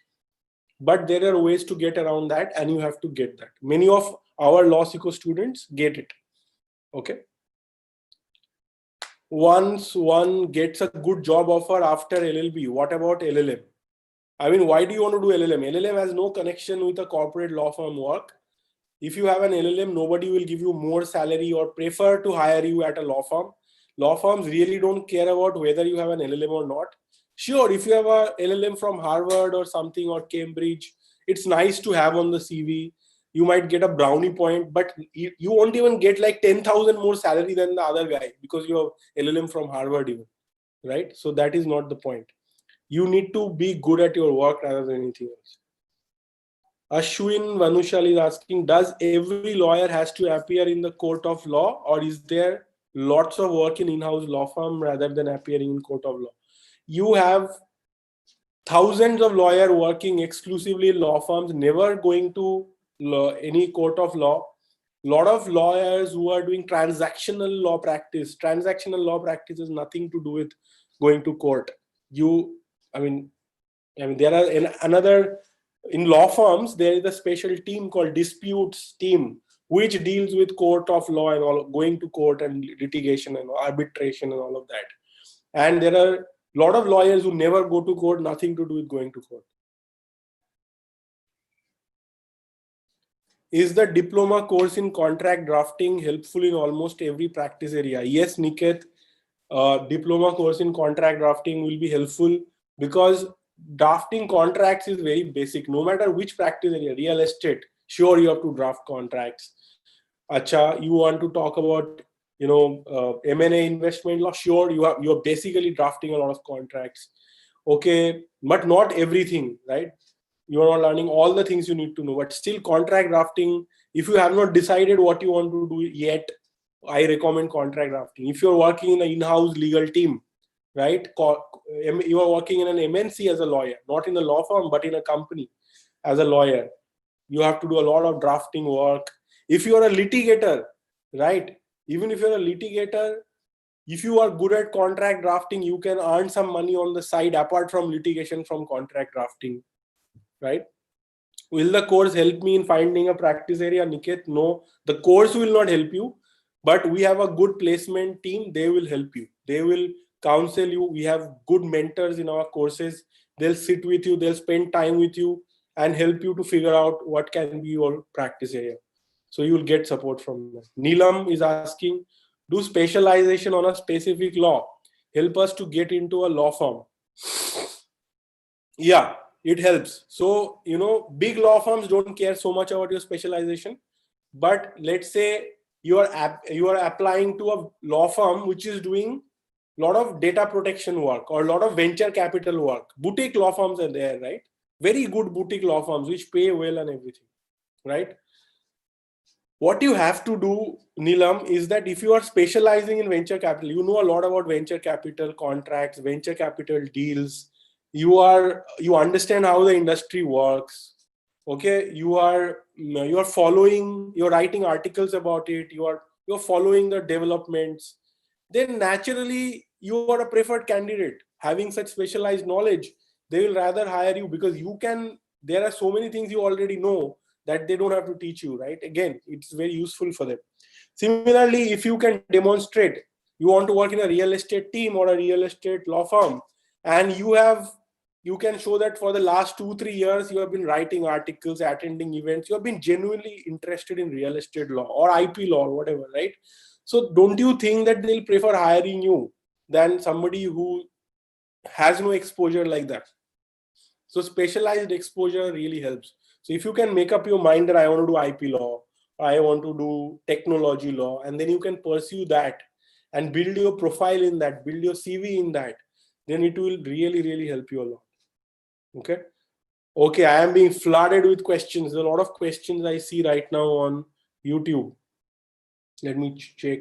But there are ways to get around that, and you have to get that. Many of our LawSikho students get it. Okay. Once one gets a good job offer after LLB, what about LLM? I mean, why do you want to do LLM? LLM has no connection with a corporate law firm work. If you have an LLM, nobody will give you more salary or prefer to hire you at a law firm. Law firms really don't care about whether you have an LLM or not. Sure, if you have a LLM from Harvard or something or Cambridge, it's nice to have on the CV. You might get a brownie point, but you won't even get like 10,000 more salary than the other guy because you have LLM from Harvard even, right? So that is not the point. You need to be good at your work rather than anything else. Ashwin Vanushal is asking, does every lawyer has to appear in the court of law, or is there lots of work in in-house law firm rather than appearing in court of law? You have thousands of lawyers working exclusively in law firms, never going to any court of law. Lot of lawyers who are doing transactional law practice. Transactional law practice has nothing to do with going to court. I mean, there are in law firms, there is a special team called disputes team, which deals with court of law and all, going to court and litigation and arbitration and all of that. And there are a lot of lawyers who never go to court, nothing to do with going to court. Is the diploma course in contract drafting helpful in almost every practice area? Yes, Niket, diploma course in contract drafting will be helpful because drafting contracts is very basic. No matter which practice area, real estate, sure you have to draft contracts. Acha, you want to talk about M&A investment law, sure you're basically drafting a lot of contracts. Okay, but not everything, right? You are not learning all the things you need to know, but still contract drafting, if you have not decided what you want to do yet, I recommend contract drafting. If you're working in an in-house legal team, right? You are working in an MNC as a lawyer, not in a law firm, but in a company as a lawyer. You have to do a lot of drafting work. If you are a litigator, right? Even if you're a litigator, if you are good at contract drafting, you can earn some money on the side apart from litigation from contract drafting, right? Will the course help me in finding a practice area, Niket? No, the course will not help you, but we have a good placement team. They will help you. They will counsel you. We have good mentors in our courses. They'll sit with you. They'll spend time with you and help you to figure out what can be your practice area. So you will get support from them. Neelam is asking, do specialization on a specific law help us to get into a law firm? Yeah, it helps. So, big law firms don't care so much about your specialization. But let's say you are applying to a law firm which is doing a lot of data protection work or a lot of venture capital work. Boutique law firms are there, right? Very good boutique law firms which pay well and everything, right? What you have to do, Neelam, is that if you are specializing in venture capital, you know a lot about venture capital contracts, venture capital deals, you understand how the industry works. Okay, you are following, you're writing articles about it, you're following the developments, then naturally you are a preferred candidate. Having such specialized knowledge, they will rather hire you, because there are so many things you already know that they don't have to teach you, right? Again, it's very useful for them. Similarly, if you can demonstrate you want to work in a real estate team or a real estate law firm, and you can show that for the last 2-3 years you have been writing articles, attending events, you have been genuinely interested in real estate law or IP law or whatever, right? So don't you think that they'll prefer hiring you than somebody who has no exposure like that? So specialized exposure really helps. So if you can make up your mind that I want to do IP law, or I want to do technology law, and then you can pursue that and build your profile in that, build your CV in that, then it will really, really help you a lot. Okay. Okay, I am being flooded with questions. There are a lot of questions I see right now on YouTube. Let me check.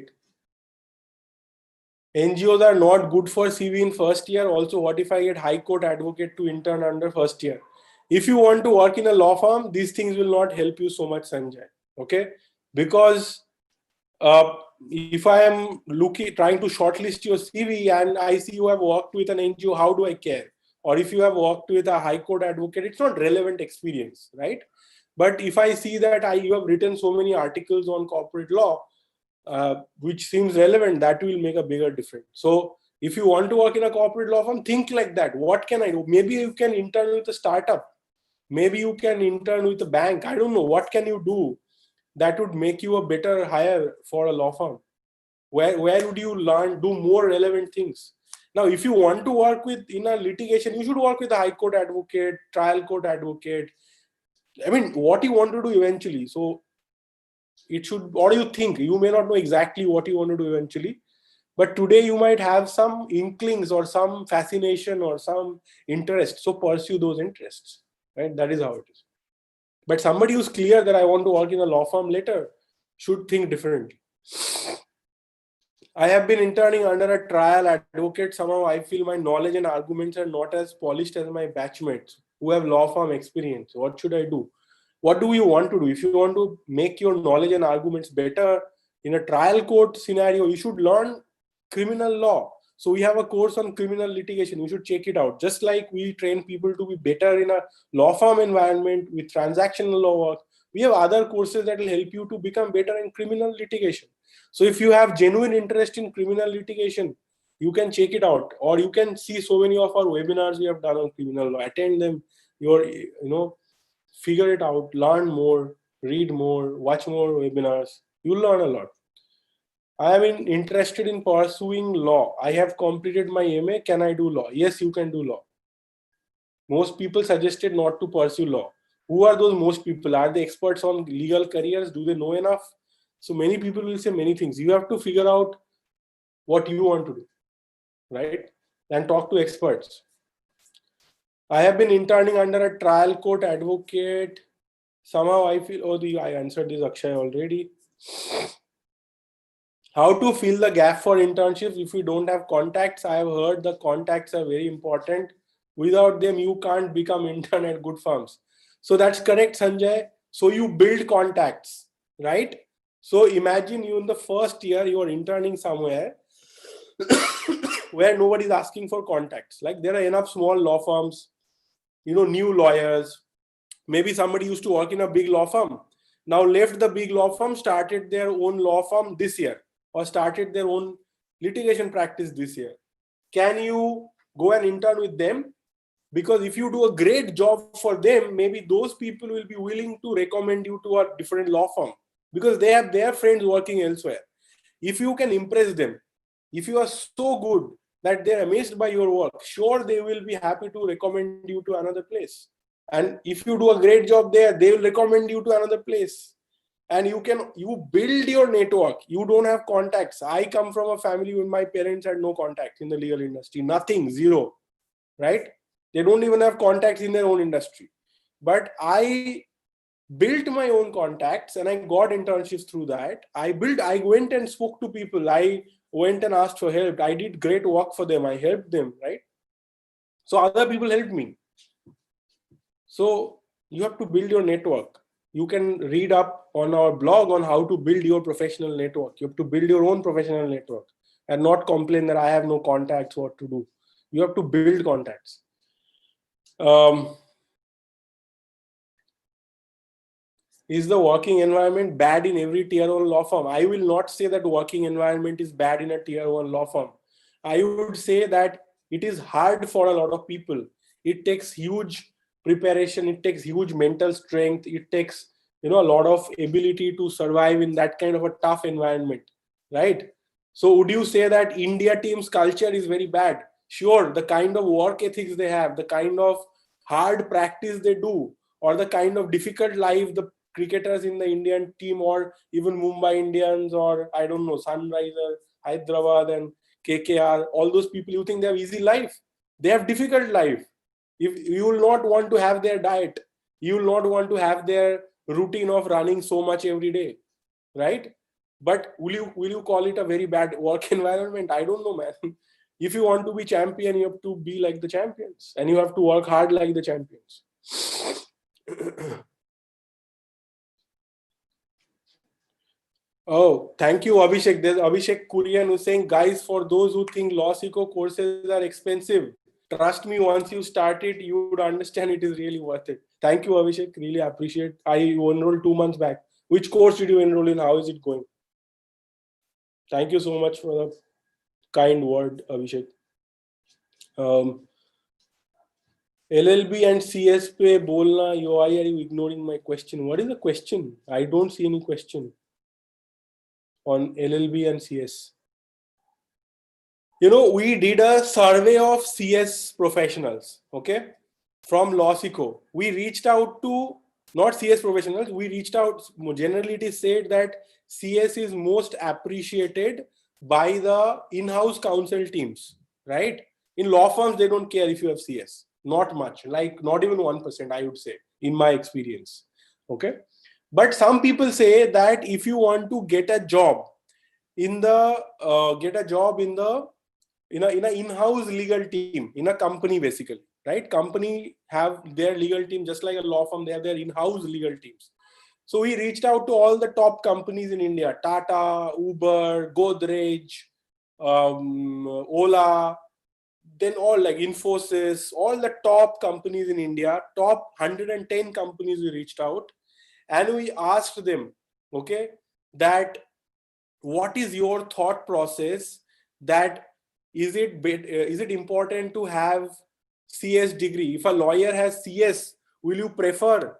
NGOs are not good for CV in first year. Also, what if I get High Court advocate to intern under first year? If you want to work in a law firm, these things will not help you so much, Sanjay. Okay, because if I am trying to shortlist your CV and I see you have worked with an NGO, how do I care? Or if you have worked with a High Court advocate, it's not relevant experience, right? But if I see that you have written so many articles on corporate law, which seems relevant, that will make a bigger difference. So if you want to work in a corporate law firm, think like that. What can I do? Maybe you can intern with a startup. Maybe you can intern with a bank. I don't know. What can you do that would make you a better hire for a law firm? Where would you do more relevant things? Now, if you want to work in a litigation, you should work with a high court advocate, trial court advocate. I mean, what you want to do eventually. So it should, what do you think? You may not know exactly what you want to do eventually, but today you might have some inklings or some fascination or some interest. So pursue those interests, right? That is how it is. But somebody who's clear that I want to work in a law firm later should think differently. I have been interning under a trial advocate. Somehow I feel my knowledge and arguments are not as polished as my batchmates who have law firm experience. What should I do? What do you want to do? If you want to make your knowledge and arguments better in a trial court scenario, you should learn criminal law. So we have a course on criminal litigation. You should check it out. Just like we train people to be better in a law firm environment with transactional law work, we have other courses that will help you to become better in criminal litigation. So if you have genuine interest in criminal litigation, you can check it out, or you can see so many of our webinars we have done on criminal law. Attend them. Figure it out, learn more, read more, watch more webinars. You'll learn a lot. I am interested in pursuing law. I have completed my MA. Can I do law? Yes, you can do law. Most people suggested not to pursue law. Who are those most people? Are they experts on legal careers? Do they know enough? So many people will say many things. You have to figure out what you want to do, right? And talk to experts. I have been interning under a trial court advocate. Somehow I feel, I answered this, Akshay, already. How to fill the gap for internships if you don't have contacts? I have heard the contacts are very important. Without them, you can't become intern at good firms. So that's correct, Sanjay. So you build contacts, right? So imagine you in the first year, you are interning somewhere where nobody's asking for contacts. Like there are enough small law firms, new lawyers. Maybe somebody used to work in a big law firm, now left the big law firm, started their own law firm this year, or started their own litigation practice this year. Can you go and intern with them? Because if you do a great job for them, maybe those people will be willing to recommend you to a different law firm because they have their friends working elsewhere. If you can impress them, if you are so good that they're amazed by your work, sure, they will be happy to recommend you to another place. And if you do a great job there, they will recommend you to another place. And you build your network. You don't have contacts. I come from a family where my parents had no contacts in the legal industry, nothing, zero, right? They don't even have contacts in their own industry. But I built my own contacts and I got internships through that. I went and spoke to people. I went and asked for help. I did great work for them. I helped them, right? So other people helped me. So you have to build your network. You can read up on our blog on how to build your professional network. You have to build your own professional network and not complain that I have no contacts, what to do. You have to build contacts. Is the working environment bad in every tier 1 law firm? I will not say that working environment is bad in a tier 1 law firm. I would say that it is hard for a lot of people. It takes huge preparation. It takes huge mental strength. It takes, a lot of ability to survive in that kind of a tough environment, right? So would you say that India team's culture is very bad? Sure, the kind of work ethics they have, the kind of hard practice they do, or the kind of difficult life the cricketers in the Indian team, or even Mumbai Indians, or I don't know, Sunrisers, Hyderabad and KKR, all those people, you think they have easy life? They have difficult life. If you will not want to have their diet, you will not want to have their routine of running so much every day, right? But will you call it a very bad work environment? I don't know, man. If you want to be champion, you have to be like the champions, and you have to work hard like the champions. Oh, thank you, Abhishek. There's Abhishek Kurian who's saying, guys, for those who think LawSikho courses are expensive, trust me, once you start it, you would understand it is really worth it. Thank you, Abhishek. Really appreciate. I enrolled 2 months back. Which course did you enroll in? How is it going? Thank you so much for the kind word, Abhishek. LLB and CS pe bolna, why are you ignoring my question? What is the question? I don't see any question on LLB and CS. We did a survey of CS professionals, okay, from LawSikho. We reached out to, not CS professionals, we reached out, generally it is said that CS is most appreciated by the in-house counsel teams, right? In law firms, they don't care if you have CS, not much, like not even 1%, I would say, in my experience, okay? But some people say that if you want to get a job in the, in a in-house legal team in a company, basically, right? Company have their legal team, just like a law firm, they have their in-house legal teams. So we reached out to all the top companies in India: Tata, Uber, Godrej, Ola, then all like Infosys, all the top companies in India, top 110 companies. We reached out and we asked them, okay, that what is your thought process, that is it important to have CS degree? If a lawyer has CS, will you prefer,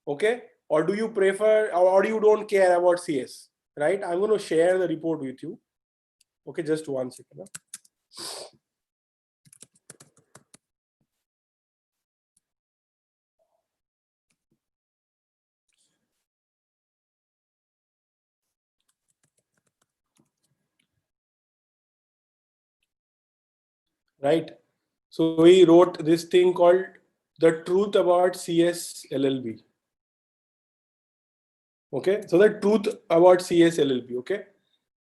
okay, or do you prefer, or you don't care about CS, right? I'm going to share the report with you. Okay, just 1 second. Right. So we wrote this thing called The Truth About CS LLB. Okay. So the truth about CS LLB. Okay.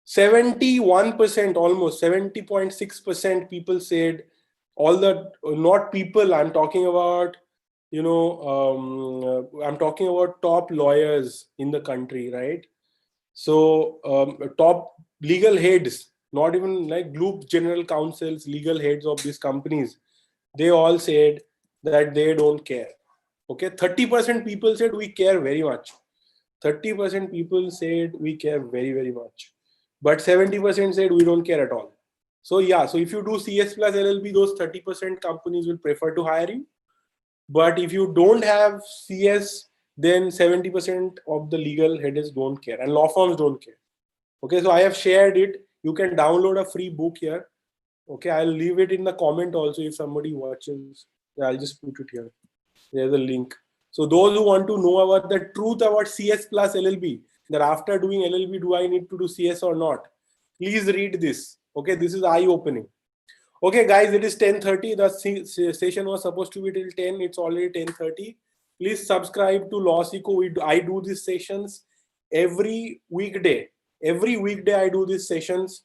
71%, almost 70.6% people said, all the, not people, I'm talking about, I'm talking about top lawyers in the country, right? So top legal heads, not even like group general counsels, legal heads of these companies, they all said that they don't care. Okay, 30% people said we care very much. 30% people said we care very, very much. But 70% said we don't care at all. So yeah, so if you do CS plus LLB, those 30% companies will prefer to hire you. But if you don't have CS, then 70% of the legal heads don't care, and law firms don't care. Okay, so I have shared it. You can download a free book here. Okay, I'll leave it in the comment also if somebody watches. Yeah, I'll just put it here. There's a link. So those who want to know about the truth about CS plus LLB, that after doing LLB, do I need to do CS or not? Please read this. Okay, this is eye-opening. Okay, guys, it is 10:30. The session was supposed to be till 10. It's already 10:30. Please subscribe to LawSikho. I do these sessions every weekday. Every weekday I do these sessions,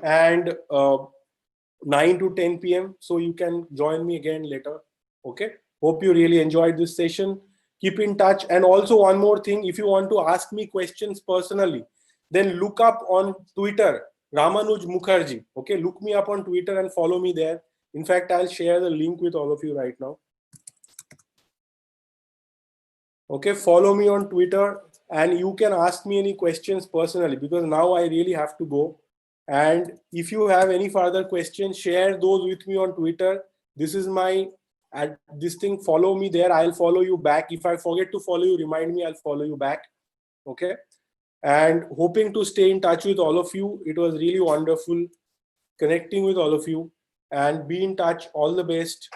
and 9 to 10 p.m. So you can join me again later. Okay. Hope you really enjoyed this session. Keep in touch. And also one more thing, if you want to ask me questions personally, then look up on Twitter, Ramanuj Mukherjee. Okay. Look me up on Twitter and follow me there. In fact, I'll share the link with all of you right now. Okay. Follow me on Twitter and you can ask me any questions personally, because now I really have to go. And if you have any further questions, share those with me on Twitter. This is my at this thing. Follow me there. I'll follow you back. If I forget to follow you, remind me. I'll follow you back. Okay. And hoping to stay in touch with all of you. It was really wonderful connecting with all of you. And be in touch. All the best.